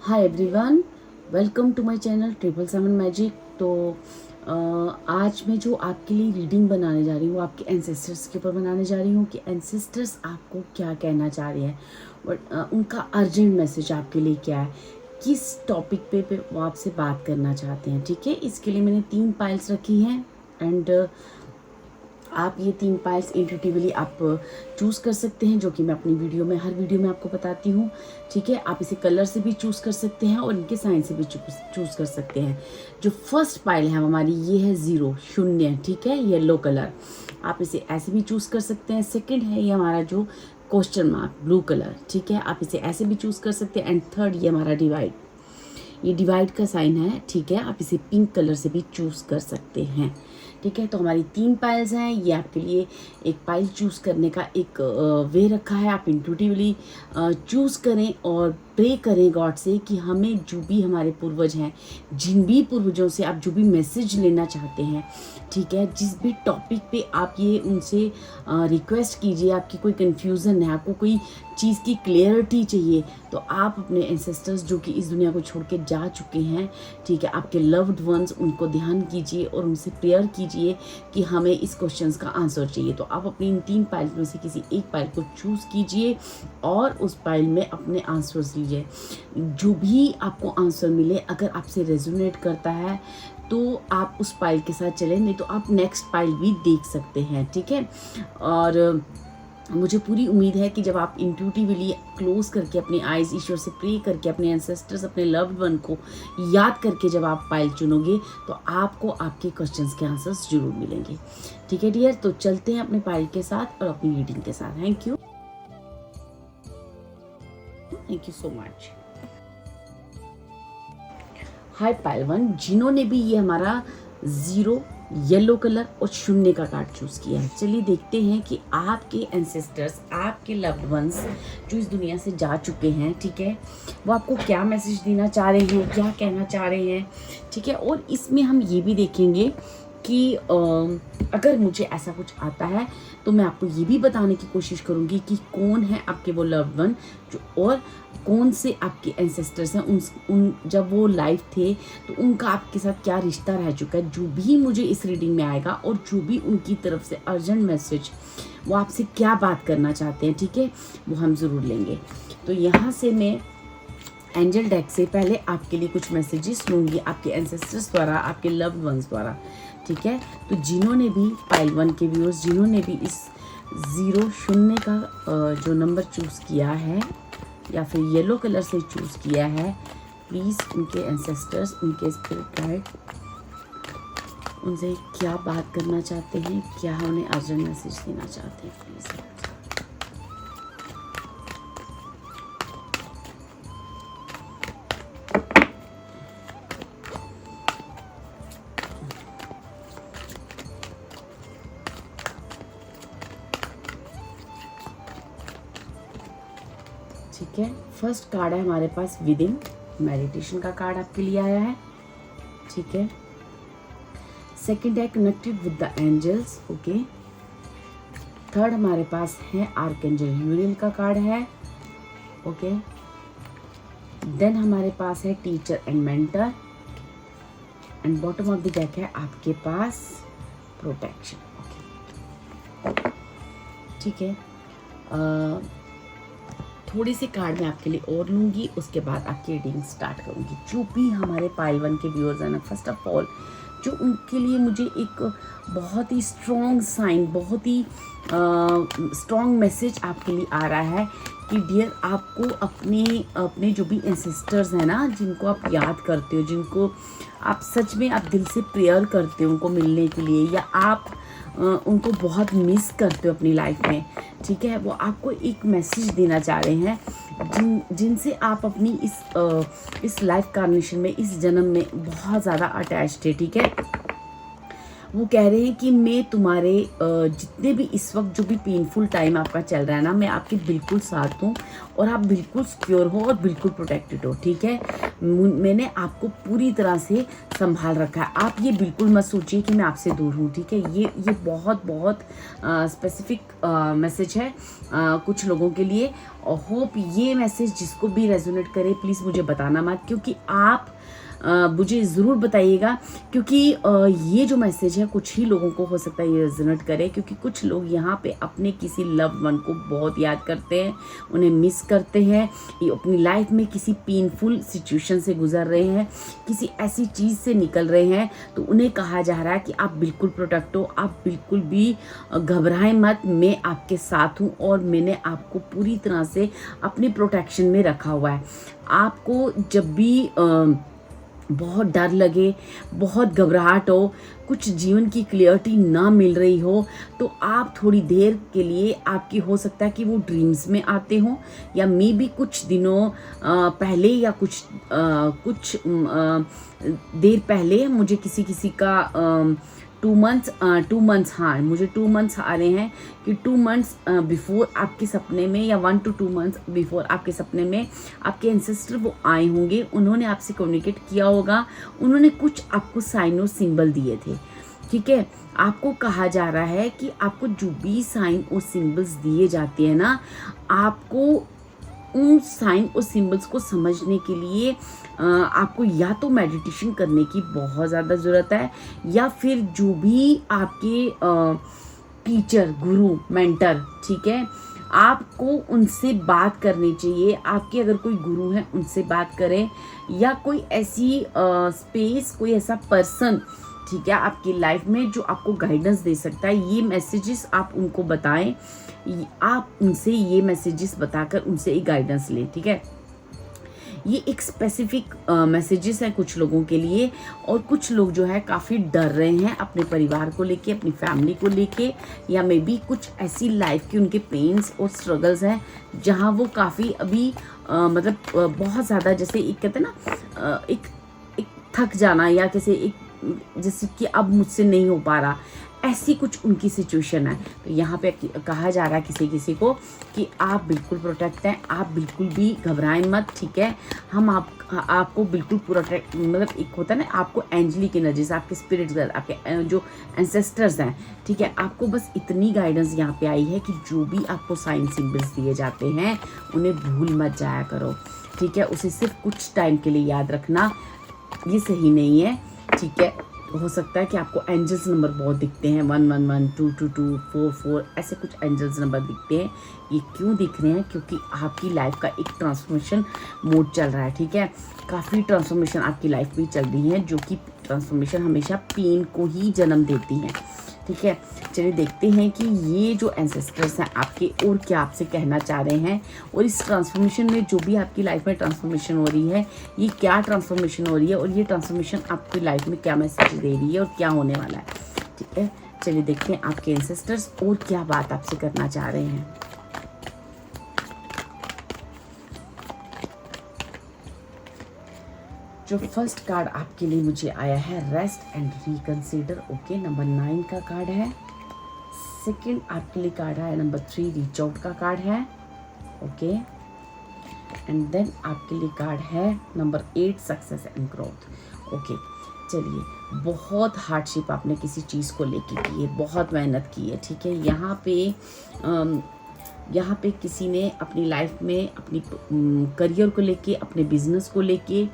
Hi everyone, welcome to my channel 777 magic. तो आज मैं जो आपके लिए रीडिंग बनाने जा रही हूँ, आपके एंसेस्टर्स के ऊपर बनाने जा रही हूँ कि एंसेस्टर्स आपको क्या कहना चाह रहे हैं और उनका अर्जेंट मैसेज आपके लिए क्या है, किस टॉपिक पे वो आपसे बात करना चाहते हैं। ठीक है, इसके लिए मैंने 3 पाइल्स रखी हैं एंड आप ये 3 पाइल्स इंट्यूटिवली आप चूज़ कर सकते हैं, जो कि मैं अपनी वीडियो में हर वीडियो में आपको बताती हूँ। ठीक है, आप इसे कलर से भी चूज़ कर सकते हैं और इनके साइन से भी चूज़ कर सकते हैं। जो फर्स्ट पाइल है हमारी, ये है 0 शून्य। ठीक है, येलो कलर, आप इसे ऐसे भी चूज़ कर सकते हैं। सेकेंड है ये हमारा जो क्वेश्चन मार्क ब्लू कलर। ठीक है, आप इसे ऐसे भी चूज़ कर सकते हैं। एंड थर्ड ये हमारा डिवाइड, ये डिवाइड का साइन है। ठीक है, आप इसे पिंक कलर से भी चूज़ कर सकते हैं। ठीक है, तो हमारी 3 पाइल्स हैं। ये आपके लिए एक पाइल चूज़ करने का एक वे रखा है। आप इंट्यूटिवली चूज़ करें और प्रे करें गॉड से कि हमें जो भी हमारे पूर्वज हैं, जिन भी पूर्वजों से आप जो भी मैसेज लेना चाहते हैं, ठीक है, जिस भी टॉपिक पे आप ये उनसे रिक्वेस्ट कीजिए, आपकी कोई कन्फ्यूज़न है, आपको कोई चीज़ की क्लियरिटी चाहिए, तो आप अपने एंसेस्टर्स जो कि इस दुनिया को छोड़ के जा चुके हैं, ठीक है, आपके लव्ड वंस, उनको ध्यान कीजिए और उनसे प्रेयर कीजिए कि हमें इस क्वेश्चंस का आंसर चाहिए। तो आप अपनी इन 3 पाइल में से किसी एक पाइल को चूज़ कीजिए और उस पाइल में अपने आंसर्स लीजिए। जो भी आपको आंसर मिले, अगर आपसे रेजोनेट करता है तो आप उस पाइल के साथ चलें, नहीं तो आप नेक्स्ट पाइल भी देख सकते हैं। ठीक है, और मुझे पूरी उम्मीद है कि जब आप इंट्यूटिवली क्लोज करके अपनी आइज़ ईश्वर से प्रे करके अपने एंसेस्टर्स, अपने लव्ड वन को याद करके जब आप पाइल चुनोगे, तो आपको आपके क्वेश्चंस के आंसर्स जरूर मिलेंगे। ठीक है डियर, तो चलते हैं अपने पाइल के साथ और अपनी रीडिंग के साथ। Thank you so much. Hi pile 1, जिन्होंने भी ये हमारा 0 येलो कलर और शून्य का कार्ड चूज किया है, चलिए देखते हैं कि आपके एंसेस्टर्स, आपके लव्ड वंस जो इस दुनिया से जा चुके हैं, ठीक है, वो आपको क्या मैसेज देना चाह रहे हैं, क्या कहना चाह रहे हैं। ठीक है, और इसमें हम ये भी देखेंगे कि अगर मुझे ऐसा कुछ आता है तो मैं आपको ये भी बताने की कोशिश करूँगी कि कौन है आपके वो लव्ड वन जो, और कौन से आपके एंसेस्टर्स हैं, उन जब वो लाइव थे तो उनका आपके साथ क्या रिश्ता रह चुका है। जो भी मुझे इस रीडिंग में आएगा और जो भी उनकी तरफ से अर्जेंट मैसेज, वो आपसे क्या बात करना चाहते हैं, ठीक है, वो हम ज़रूर लेंगे। तो यहाँ से मैं एंजल डेक से पहले आपके लिए कुछ मैसेजेस लूँगी आपके एंसेस्टर्स द्वारा, आपके लव्ड वंस द्वारा। ठीक है, तो जिन्होंने भी पाइल 1 के व्यूअर्स, जिन्होंने भी इस 0 शून्य का जो नंबर चूज़ किया है या फिर येलो कलर से चूज़ किया है, प्लीज़ उनके एंसेस्टर्स, उनके स्पिरिट गाइड उनसे क्या बात करना चाहते हैं, क्या उन्हें अर्जेंट मैसेज देना चाहते हैं, प्लीज़। ठीक है, फर्स्ट कार्ड है हमारे पास विदिन, मेडिटेशन का कार्ड आपके लिए आया है। ठीक है, सेकंड है connected with the angels. Okay, third हमारे पास है आर्कएंजल यूरियल का कार्ड है। ओके, देन हमारे पास है teacher and mentor, and bottom of the deck है आपके पास प्रोटेक्शन। ओके, ठीक है, थोड़ी सी कार्ड मैं आपके लिए और लूँगी, उसके बाद आपकी रीडिंग स्टार्ट करूँगी। जो भी हमारे पाइल 1 के व्यूअर्स हैं ना, फर्स्ट ऑफ ऑल जो उनके लिए मुझे एक बहुत ही स्ट्रॉन्ग साइन, बहुत ही स्ट्रॉन्ग मैसेज आपके लिए आ रहा है कि डियर, आपको अपने जो भी एंसेस्टर्स हैं ना, जिनको आप याद करते हो, जिनको आप सच में आप दिल से प्रेयर करते हो उनको मिलने के लिए, या आप उनको बहुत मिस करते हो अपनी लाइफ में, ठीक है, वो आपको एक मैसेज देना चाह रहे हैं, जिनसे आप अपनी इस लाइफ कार्नेशन में, इस जन्म में बहुत ज़्यादा अटैच्ड है। ठीक है, वो कह रहे हैं कि मैं तुम्हारे जितने भी इस वक्त जो भी पेनफुल टाइम आपका चल रहा है ना, मैं आपके बिल्कुल साथ हूँ और आप बिल्कुल सिक्योर हो और बिल्कुल प्रोटेक्टेड हो, ठीक है। मैंने आपको पूरी तरह से संभाल रखा है। आप ये बिल्कुल मत सोचिए कि मैं आपसे दूर हूँ, ठीक है। ये बहुत बहुत स्पेसिफिक मैसेज है कुछ लोगों के लिए, और होप ये मैसेज जिसको भी रेजोनेट करे प्लीज़ मुझे बताना मत, क्योंकि आप मुझे ज़रूर बताइएगा, क्योंकि ये जो मैसेज है कुछ ही लोगों को हो सकता है ये रेजोनेट करे, क्योंकि कुछ लोग यहाँ पे अपने किसी लव वन को बहुत याद करते हैं, उन्हें मिस करते हैं, ये अपनी लाइफ में किसी पेनफुल सिचुएशन से गुजर रहे हैं, किसी ऐसी चीज़ से निकल रहे हैं, तो उन्हें कहा जा रहा है कि आप बिल्कुल प्रोटेक्ट हो, आप बिल्कुल भी घबराएं मत, मैं आपके साथ हूँ और मैंने आपको पूरी तरह से अपनी प्रोटेक्शन में रखा हुआ है। आपको जब भी बहुत डर लगे, बहुत घबराहट हो, कुछ जीवन की क्लियरिटी ना मिल रही हो, तो आप थोड़ी देर के लिए, आपकी हो सकता है कि वो ड्रीम्स में आते हों, या मे बी कुछ दिनों पहले या कुछ देर पहले मुझे किसी का 2 मंथ्स, हाँ मुझे 2 मंथ्स आ रहे हैं कि 2 मंथ्स बिफोर आपके सपने में, या 1 to 2 मंथ्स बिफोर आपके सपने में आपके एंसेस्टर वो आए होंगे, उन्होंने आपसे कम्युनिकेट किया होगा, उन्होंने कुछ आपको साइन और सिंबल दिए थे, ठीक है। आपको कहा जा रहा है कि आपको जो भी साइन और सिंबल्स दिए जाते हैं ना, आपको उन साइन और सिंबल्स को समझने के लिए आपको या तो मेडिटेशन करने की बहुत ज़्यादा ज़रूरत है, या फिर जो भी आपके टीचर, गुरु, मेंटर, ठीक है, आपको उनसे बात करनी चाहिए। आपके अगर कोई गुरु है उनसे बात करें, या कोई ऐसी स्पेस, कोई ऐसा पर्सन, ठीक है, आपकी लाइफ में जो आपको गाइडेंस दे सकता है। ये मैसेजेस आप उनको बताएं, आप उनसे ये मैसेजेस बताकर उनसे एक गाइडेंस लें, ठीक है। ये एक स्पेसिफिक मैसेजेस हैं कुछ लोगों के लिए, और कुछ लोग जो है काफ़ी डर रहे हैं अपने परिवार को लेके, अपनी फैमिली को लेके, या मे बी कुछ ऐसी लाइफ की उनके पेन्स और स्ट्रगल्स हैं जहां वो काफ़ी अभी मतलब बहुत ज़्यादा, जैसे एक कहते हैं ना एक थक जाना, या कैसे एक जैसे कि अब मुझसे नहीं हो पा रहा, ऐसी कुछ उनकी सिचुएशन है। तो यहाँ पे कहा जा रहा है किसी को कि आप बिल्कुल प्रोटेक्ट हैं, आप बिल्कुल भी घबराएं मत, ठीक है। हम आपको बिल्कुल प्रोटेक्ट, मतलब एक होता है ना, आपको एंजलिक एनर्जीज, आपके स्पिरिट्स, आपके जो एंसेस्टर्स हैं, ठीक है, आपको बस इतनी गाइडेंस यहाँ पे आई है कि जो भी आपको साइन सिंबल्स दिए जाते हैं उन्हें भूल मत जाया करो, ठीक है। उसे सिर्फ कुछ टाइम के लिए याद रखना, ये सही नहीं है, ठीक है। हो सकता है कि आपको एंजल्स नंबर बहुत दिखते हैं, 111, 222, 44, ऐसे कुछ एंजल्स नंबर दिखते हैं। ये क्यों दिख रहे हैं? क्योंकि आपकी लाइफ का एक ट्रांसफॉर्मेशन मोड चल रहा है, ठीक है। काफ़ी ट्रांसफॉर्मेशन आपकी लाइफ में चल रही है, जो कि ट्रांसफॉर्मेशन हमेशा पेन को ही जन्म देती हैं, ठीक है। चलिए देखते हैं कि ये जो एंसेस्टर्स हैं आपके और क्या आपसे कहना चाह रहे हैं, और इस ट्रांसफॉर्मेशन में जो भी आपकी लाइफ में ट्रांसफॉर्मेशन हो रही है, ये क्या ट्रांसफॉर्मेशन हो रही है, और ये ट्रांसफॉर्मेशन आपकी लाइफ में क्या मैसेज दे रही है और क्या होने वाला है, ठीक है। चलिए देखते हैं आपके एंसेस्टर्स और क्या बात आपसे करना चाह रहे हैं। जो फर्स्ट कार्ड आपके लिए मुझे आया है, rest and reconsider, okay, number 9 का कार्ड है। सेकंड आपके लिए कार्ड है नंबर 3, रीच आउट का कार्ड है, ओके। एंड देन आपके लिए कार्ड है number 8, success and growth, okay. चलिए, बहुत हार्डशिप आपने किसी चीज़ को लेके की है, बहुत मेहनत की है, ठीक है। यहाँ पे किसी ने अपनी लाइफ में अपनी करियर को लेके, अपने बिजनेस को लेके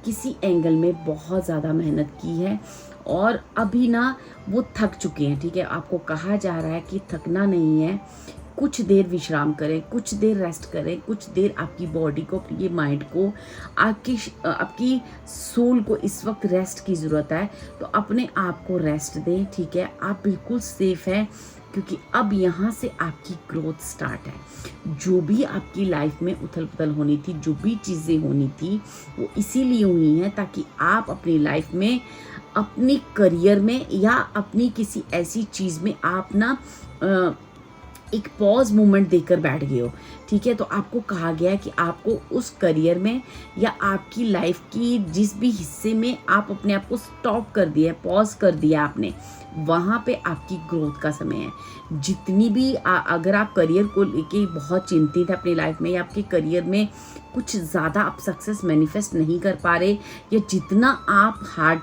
किसी एंगल में बहुत ज़्यादा मेहनत की है, और अभी ना वो थक चुके हैं, ठीक है। आपको कहा जा रहा है कि थकना नहीं है, कुछ देर विश्राम करें, कुछ देर रेस्ट करें, कुछ देर आपकी बॉडी को, आपकी माइंड को, आपकी सोल को इस वक्त रेस्ट की ज़रूरत है, तो अपने आप को रेस्ट दें, ठीक है। आप बिल्कुल सेफ हैं, क्योंकि अब यहाँ से आपकी ग्रोथ स्टार्ट है। जो भी आपकी लाइफ में उथल पुथल होनी थी, जो भी चीज़ें होनी थी, वो इसीलिए हुई हैं ताकि आप अपनी लाइफ में, अपनी करियर में, या अपनी किसी ऐसी चीज़ में आप ना एक पॉज मोमेंट देकर बैठ गए हो, ठीक है। तो आपको कहा गया है कि आपको उस करियर में या आपकी लाइफ की जिस भी हिस्से में आप अपने आप को स्टॉप कर दिया है, पॉज कर दिया आपने, वहाँ पे आपकी ग्रोथ का समय है। जितनी भी अगर आप करियर को लेके बहुत चिंतित है अपनी लाइफ में, या आपके करियर में कुछ ज़्यादा आप सक्सेस मैनिफेस्ट नहीं कर पा रहे, या जितना आप हार्ड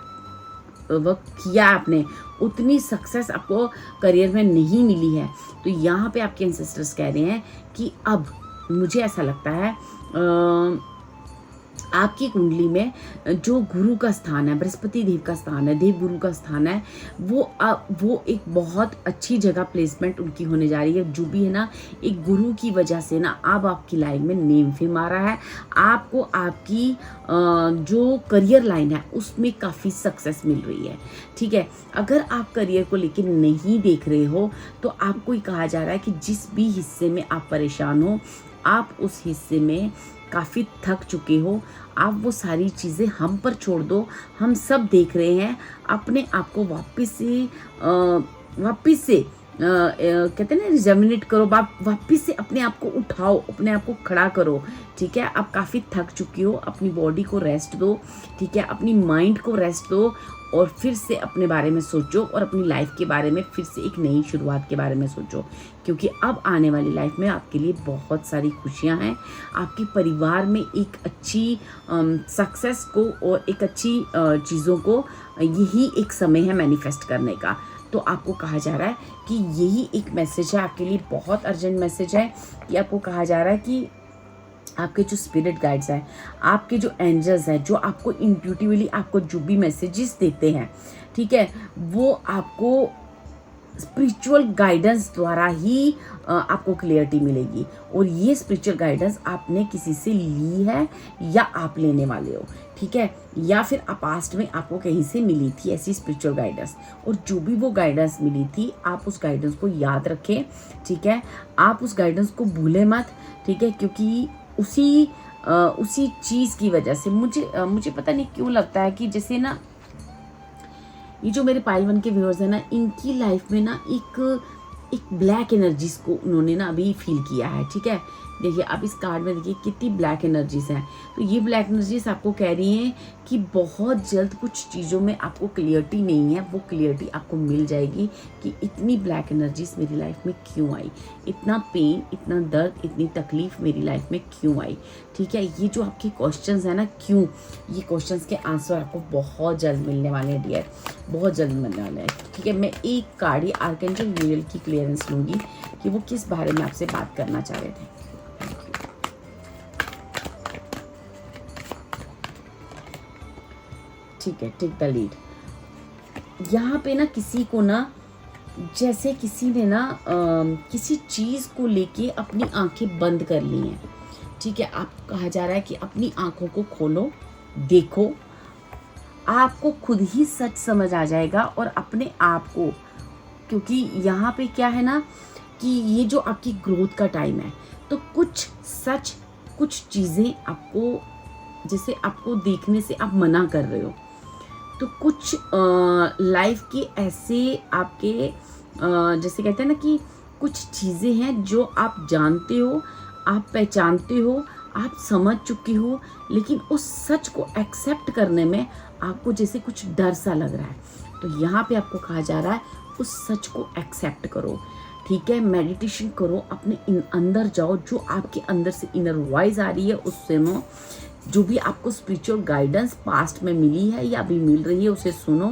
वर्क किया आपने उतनी सक्सेस आपको करियर में नहीं मिली है, तो यहाँ पे आपके एंसेस्टर्स कह रहे हैं कि अब मुझे ऐसा लगता है आपकी कुंडली में जो गुरु का स्थान है, बृहस्पति देव का स्थान है, देव गुरु का स्थान है, वो एक बहुत अच्छी जगह प्लेसमेंट उनकी होने जा रही है। जो भी है ना, एक गुरु की वजह से ना अब आपकी लाइफ में नेम फेम आ रहा है, आपको आपकी जो करियर लाइन है उसमें काफ़ी सक्सेस मिल रही है, ठीक है। अगर आप करियर को लेकर नहीं देख रहे हो तो आपको ही कहा जा रहा है कि जिस भी हिस्से में आप परेशान हो, आप उस हिस्से में काफ़ी थक चुके हो, आप वो सारी चीज़ें हम पर छोड़ दो, हम सब देख रहे हैं। अपने आप को वापस से कहते हैं ना, रिजर्मिनेट करो, वापस से अपने आप को उठाओ, अपने आप को खड़ा करो, ठीक है। आप काफ़ी थक चुकी हो, अपनी बॉडी को रेस्ट दो, ठीक है, अपनी माइंड को रेस्ट दो, और फिर से अपने बारे में सोचो, और अपनी लाइफ के बारे में फिर से एक नई शुरुआत के बारे में सोचो, क्योंकि अब आने वाली लाइफ में आपके लिए बहुत सारी खुशियां हैं। आपके परिवार में एक अच्छी सक्सेस को और एक अच्छी चीज़ों को, यही एक समय है मैनिफेस्ट करने का। तो आपको कहा जा रहा है कि यही एक मैसेज है आपके लिए, बहुत अर्जेंट मैसेज है कि आपको कहा जा रहा है कि आपके जो स्पिरिट गाइड्स हैं, आपके जो एंजल्स हैं, जो आपको इंट्यूटिवली आपको जो भी मैसेजेस देते हैं, ठीक है, वो आपको स्पिरिचुअल गाइडेंस द्वारा ही आपको क्लियरिटी मिलेगी। और ये स्पिरिचुअल गाइडेंस आपने किसी से ली है या आप लेने वाले हो, ठीक है, या फिर पास्ट में आपको कहीं से मिली थी ऐसी स्पिरिचुअल गाइडेंस। और जो भी वो गाइडेंस मिली थी, आप उस गाइडेंस को याद रखें, ठीक है, आप उस गाइडेंस को भूलें मत, ठीक है, क्योंकि उसी चीज़ की वजह से मुझे पता नहीं क्यों लगता है कि जैसे ना, ये जो मेरे पाइल 1 के व्यूअर्स हैं ना, इनकी लाइफ में ना एक ब्लैक एनर्जीज को उन्होंने ना अभी फील किया है, ठीक है। देखिए आप इस कार्ड में देखिए कितनी ब्लैक एनर्जीज हैं। तो ये ब्लैक एनर्जीज आपको कह रही हैं कि बहुत जल्द कुछ चीज़ों में आपको क्लियरिटी नहीं है, वो क्लियरिटी आपको मिल जाएगी कि इतनी ब्लैक एनर्जीज मेरी लाइफ में क्यों आई, इतना पेन, इतना दर्द, इतनी तकलीफ मेरी लाइफ में क्यों आई, ठीक है। ये जो आपके क्वेश्चंस हैं ना, क्यों, ये क्वेश्चंस के आंसर आपको बहुत जल्द मिलने वाले हैं डियर, बहुत जल्द मिलने वाले हैं, ठीक है। मैं एक कार्ड ही आर्कएंजल यूरियल की क्लियरेंस लूँगी कि वो किस बारे में आपसे बात करना चाह रहे थे। ठीक है, टेक द लीड। यहाँ पे ना किसी को ना, जैसे किसी ने ना किसी चीज़ को लेके अपनी आंखें बंद कर ली हैं, ठीक है। आप कहा जा रहा है कि अपनी आंखों को खोलो, देखो, आपको खुद ही सच समझ आ जाएगा। और अपने आप को, क्योंकि यहाँ पे क्या है ना कि ये जो आपकी ग्रोथ का टाइम है, तो कुछ सच, कुछ चीज़ें आपको, जैसे आपको देखने से आप मना कर रहे हो, तो कुछ लाइफ के ऐसे आपके जैसे कहते हैं ना कि कुछ चीज़ें हैं जो आप जानते हो, आप पहचानते हो, आप समझ चुके हो, लेकिन उस सच को एक्सेप्ट करने में आपको जैसे कुछ डर सा लग रहा है। तो यहाँ पे आपको कहा जा रहा है उस सच को एक्सेप्ट करो, ठीक है। मेडिटेशन करो, अपने अंदर जाओ, जो आपके अंदर से इनर वॉइस आ रही है उससे सुनो, जो भी आपको स्पिरिचुअल गाइडेंस पास्ट में मिली है या अभी मिल रही है उसे सुनो,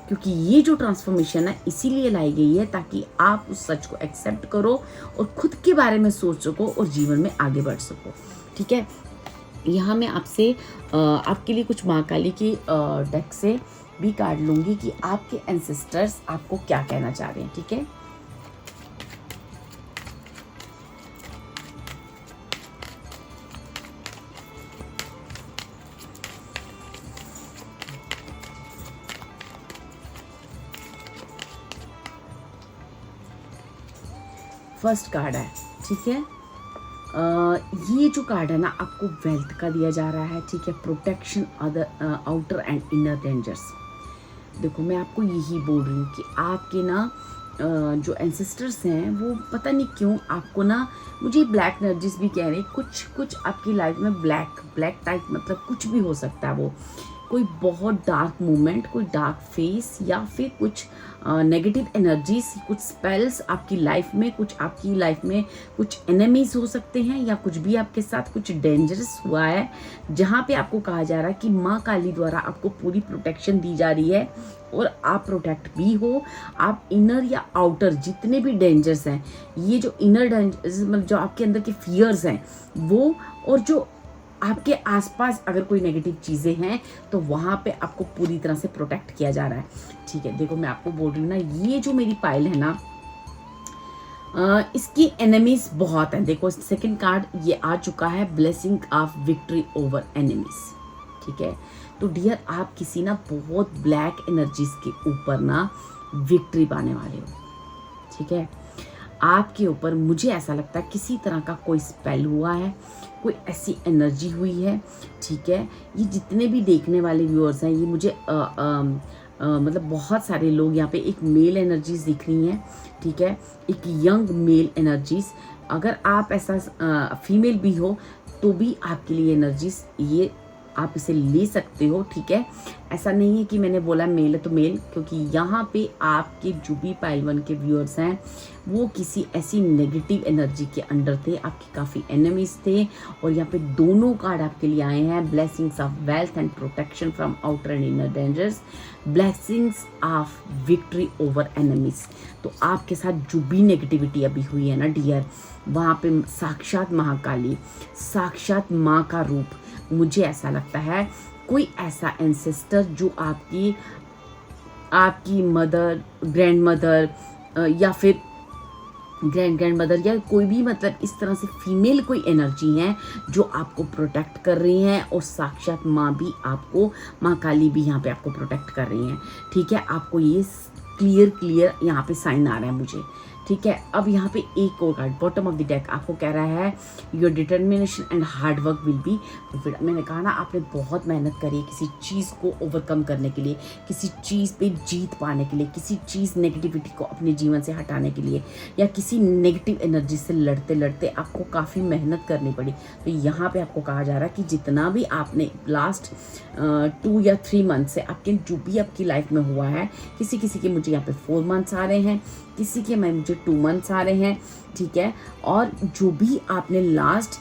क्योंकि ये जो ट्रांसफॉर्मेशन है इसीलिए लाई गई है ताकि आप उस सच को एक्सेप्ट करो और खुद के बारे में सोच सको और जीवन में आगे बढ़ सको, ठीक है। यहाँ मैं आपसे आपके लिए कुछ माँ काली की डेक से भी कार्ड लूँगी कि आपके एंसेस्टर्स आपको क्या कहना चाह रहे हैं, ठीक है। फर्स्ट कार्ड है, ठीक है। ये जो कार्ड है ना, आपको वेल्थ का दिया जा रहा है, ठीक है। Protection other outer and inner dangers. देखो मैं आपको यही बोल रही हूँ कि आपके ना जो एंसेस्टर्स हैं वो पता नहीं क्यों आपको ना, मुझे ब्लैक एनर्जीज भी कह रहे हैं, कुछ आपकी लाइफ में ब्लैक टाइप मतलब कुछ भी हो सकता है, वो कोई बहुत डार्क मोमेंट, कोई डार्क फेस, या फिर कुछ नेगेटिव एनर्जीज, कुछ स्पेल्स आपकी लाइफ में, कुछ एनिमीज हो सकते हैं, या कुछ भी आपके साथ कुछ डेंजरस हुआ है, जहाँ पे आपको कहा जा रहा है कि माँ काली द्वारा आपको पूरी प्रोटेक्शन दी जा रही है और आप प्रोटेक्ट भी हो। आप इनर या आउटर जितने भी डेंजर्स हैं, ये जो इनर डेंजर्स मतलब जो आपके अंदर के फियर्स हैं वो, और जो आपके आसपास अगर कोई नेगेटिव चीज़ें हैं तो वहाँ पे आपको पूरी तरह से प्रोटेक्ट किया जा रहा है। ठीक है, देखो मैं आपको बोल रही हूँ ना, ये जो मेरी पाइल है ना, इसकी एनिमीज बहुत हैं। देखो सेकंड कार्ड ये आ चुका है, blessing of victory over enemies. ठीक है, तो डियर आप किसी ना बहुत ब्लैक एनर्जीज के ऊपर ना विक्ट्री पाने वाले हो। ठीक है, आपके ऊपर मुझे ऐसा लगता है किसी तरह का कोई स्पेल हुआ है, कोई ऐसी एनर्जी हुई है। ठीक है, ये जितने भी देखने वाले व्यूअर्स हैं, ये मुझे मतलब बहुत सारे लोग यहाँ पे एक मेल एनर्जीज दिख रही हैं। ठीक है, एक यंग मेल एनर्जीज, अगर आप ऐसा फीमेल भी हो तो भी आपके लिए एनर्जीज ये आप इसे ले सकते हो। ठीक है, ऐसा नहीं है कि मैंने बोला मेल है तो मेल, क्योंकि यहाँ पे आपके जो भी पाइल 1 के व्यूअर्स हैं वो किसी ऐसी नेगेटिव एनर्जी के अंडर थे, आपके काफ़ी एनिमीज थे, और यहाँ पे दोनों कार्ड आपके लिए आए हैं, blessings of wealth and protection from outer and inner dangers, blessings of victory over enemies. तो आपके साथ जो भी नेगेटिविटी अभी हुई है ना डियर, वहाँ पे साक्षात महाकाली, साक्षात माँ का रूप, मुझे ऐसा लगता है कोई ऐसा एंसेस्टर जो आपकी मदर, ग्रैंड मदर या फिर ग्रैंड मदर या कोई भी मतलब इस तरह से फीमेल कोई एनर्जी है जो आपको प्रोटेक्ट कर रही हैं, और साक्षात माँ भी आपको, माँ काली भी यहाँ पे आपको प्रोटेक्ट कर रही हैं। ठीक है, आपको ये क्लियर यहाँ पे साइन आ रहा है मुझे। ठीक है, अब यहाँ पे एक और card bottom of the deck आपको कह रहा है your determination and hard work will be fulfilled. मैंने कहा ना, आपने बहुत मेहनत करी है किसी चीज़ को ओवरकम करने के लिए, किसी चीज़ पे जीत पाने के लिए, किसी चीज़ नेगेटिविटी को अपने जीवन से हटाने के लिए, या किसी नेगेटिव एनर्जी से लड़ते लड़ते आपको काफ़ी मेहनत करनी पड़ी। तो यहाँ पे आपको कहा जा रहा है कि जितना भी आपने लास्ट 2 या 3 मंथ से आपके जो भी आपकी लाइफ में हुआ है, किसी के मुझे यहाँ पे 4 मंथ्स आ रहे हैं, किसी के मैं मुझे 2 मंथ्स आ रहे हैं। ठीक है, और जो भी आपने लास्ट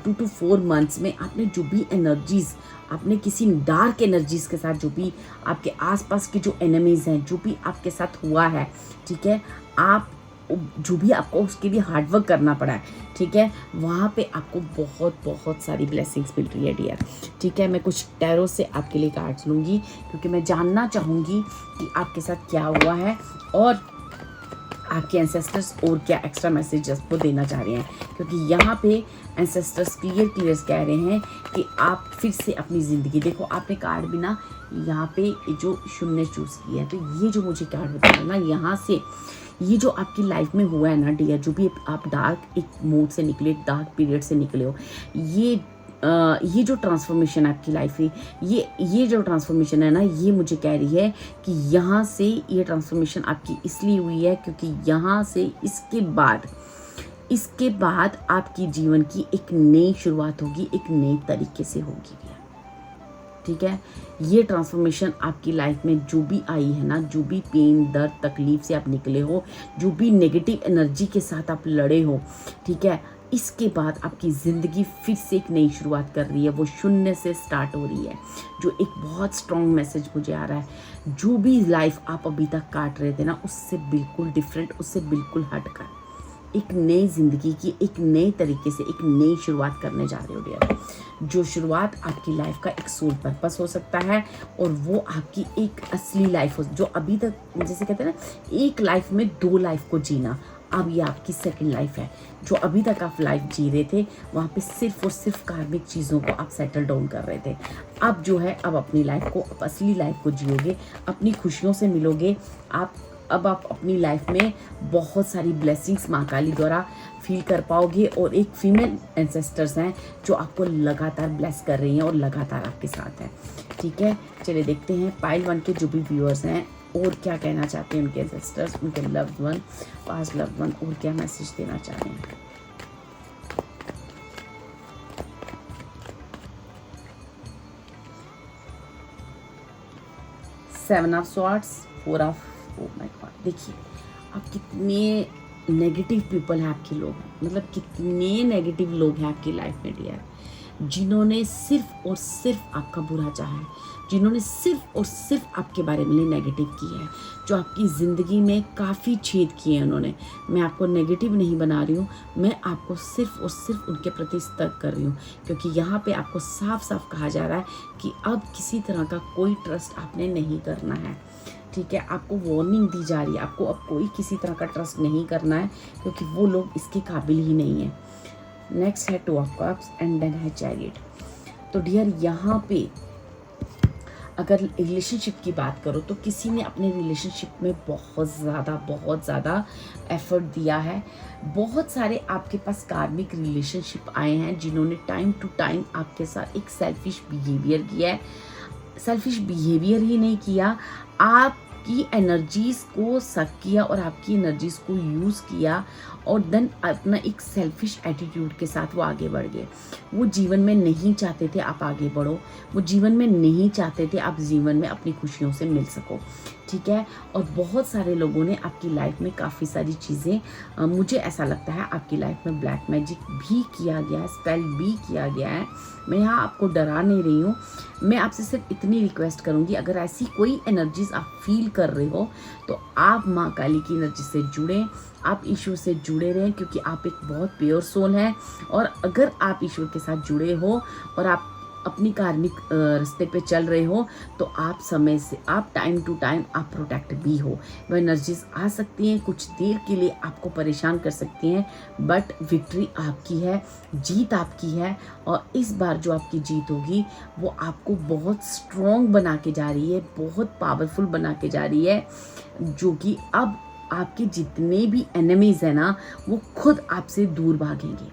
2 to 4 मंथ्स में आपने जो भी एनर्जीज, आपने किसी डार्क एनर्जीज के साथ, जो भी आपके आसपास के जो एनिमीज हैं, जो भी आपके साथ हुआ है, ठीक है, आप जो भी आपको उसके लिए हार्डवर्क करना पड़ा है, ठीक है, वहाँ पे आपको बहुत सारी ब्लेसिंग्स मिल रही है डियर। ठीक है, मैं कुछ टैरो से आपके लिए कार्ड्स लूँगी क्योंकि मैं जानना चाहूँगी कि आपके साथ क्या हुआ है और आपके एंसेस्टर्स और क्या एक्स्ट्रा मैसेजेस को देना चाह रहे हैं, क्योंकि यहाँ पे एंसेस्टर्स क्लियर कह रहे हैं कि आप फिर से अपनी ज़िंदगी, देखो आपने कार्ड भी ना यहाँ पे जो शून्य चूज़ किया है, तो ये जो मुझे कार्ड बता रहा है ना, यहाँ से ये जो आपकी लाइफ में हुआ है ना डियर, जो भी आप डार्क एक मोड से निकले, डार्क पीरियड से निकले हो, ये जो ट्रांसफॉर्मेशन आपकी लाइफ में, ये जो ट्रांसफॉर्मेशन है ना, ये मुझे कह रही है कि यहाँ से ये ट्रांसफॉर्मेशन आपकी इसलिए हुई है क्योंकि यहाँ से इसके बाद आपकी जीवन की एक नई शुरुआत होगी, एक नई तरीके से होगी। ठीक है, ये ट्रांसफॉर्मेशन आपकी लाइफ में जो भी आई है ना, जो भी पेन, दर्द, तकलीफ से आप निकले हो, जो भी नेगेटिव एनर्जी के साथ आप लड़े हो, ठीक है, इसके बाद आपकी ज़िंदगी फिर से एक नई शुरुआत कर रही है, वो शून्य से स्टार्ट हो रही है, जो एक बहुत स्ट्रॉन्ग मैसेज मुझे आ रहा है। जो भी लाइफ आप अभी तक काट रहे थे ना, उससे बिल्कुल डिफरेंट, उससे बिल्कुल हटकर एक नई ज़िंदगी की एक नए तरीके से एक नई शुरुआत करने जा रहे हो डियर। जो शुरुआत आपकी लाइफ का एक सोल पर्पस हो सकता है, और वो आपकी एक असली लाइफ हो, जो अभी तक जैसे कहते हैं ना, एक लाइफ में 2 लाइफ को जीना, अब ये आपकी सेकंड लाइफ है। जो अभी तक आप लाइफ जी रहे थे, वहाँ पे सिर्फ और सिर्फ कार्मिक चीज़ों को आप सेटल डाउन कर रहे थे। अब जो है, अब अपनी लाइफ को, अब असली लाइफ को जियोगे, अपनी खुशियों से मिलोगे। अब आप अपनी लाइफ में बहुत सारी ब्लेसिंग्स माँ काली द्वारा फील कर पाओगे, और एक फीमेल एंसेस्टर्स हैं जो आपको लगातार ब्लेस कर रही हैं और लगातार आपके साथ हैं। ठीक है, चलिए देखते हैं पाइल 1 के जो भी व्यूअर्स हैं और क्या कहना चाहते हैं उनके एंसेस्टर्स, उनके loved one, past loved one, और क्या मैसेज देना चाह रहे हैं। Seven of swords, four of, oh my God, देखिए आप कितने नेगेटिव पीपल हैं आपके लोग, मतलब कितने नेगेटिव लोग हैं आपकी लाइफ में डियर, जिन्होंने सिर्फ और सिर्फ आपका बुरा चाहा है, जिन्होंने सिर्फ और सिर्फ आपके बारे में नेगेटिव किया है, जो आपकी ज़िंदगी में काफ़ी छेद किए हैं उन्होंने। मैं आपको नेगेटिव नहीं बना रही हूँ, मैं आपको सिर्फ और सिर्फ उनके प्रति सतर्क कर रही हूँ, क्योंकि यहाँ पे आपको साफ साफ कहा जा रहा है कि अब किसी तरह का कोई ट्रस्ट आपने नहीं करना है, ठीक है। आपको वार्निंग दी जा रही है, आपको अब कोई किसी तरह का ट्रस्ट नहीं करना है, क्योंकि वो लोग इसके काबिल ही नहीं है। नेक्स्ट है two of cups and then है चैरियट। तो डियर यहाँ पे अगर रिलेशनशिप की बात करो तो किसी ने अपने रिलेशनशिप में बहुत ज़्यादा एफर्ट दिया है। बहुत सारे आपके पास कार्मिक रिलेशनशिप आए हैं जिन्होंने टाइम टू टाइम आपके साथ एक सेल्फिश बिहेवियर किया है। सेल्फिश बिहेवियर ही नहीं किया, आपकी एनर्जीज को सक किया और आपकी एनर्जीज को यूज़ किया, और देन अपना एक सेल्फिश एटीट्यूड के साथ वो आगे बढ़ गए। वो जीवन में नहीं चाहते थे आप आगे बढ़ो, वो जीवन में नहीं चाहते थे आप जीवन में अपनी खुशियों से मिल सको, ठीक है। और बहुत सारे लोगों ने आपकी लाइफ में काफ़ी सारी चीज़ें, मुझे ऐसा लगता है आपकी लाइफ में ब्लैक मैजिक भी किया गया है, स्पेल भी किया गया है। मैं यहाँ आपको डरा नहीं रही हूँ, मैं आपसे सिर्फ इतनी रिक्वेस्ट करूँगी, अगर ऐसी कोई एनर्जीज आप फील कर रहे हो तो आप माँ काली की एनर्जी से जुड़ें, आप ईश्वर से जुड़े रहें, क्योंकि आप एक बहुत प्योर सोल हैं। और अगर आप ईश्वर के साथ जुड़े हो और आप अपनी कार्मिक रास्ते पे चल रहे हो तो आप समय से, आप टाइम टू टाइम आप प्रोटेक्ट भी हो। वो एनर्जीज आ सकती हैं, कुछ देर के लिए आपको परेशान कर सकती हैं, बट विक्ट्री आपकी है, जीत आपकी है। और इस बार जो आपकी जीत होगी वो आपको बहुत स्ट्रॉन्ग बना के जा रही है, बहुत पावरफुल बना के जा रही है, जो कि अब आपके जितने भी एनिमीज हैं ना वो खुद आपसे दूर भागेंगे,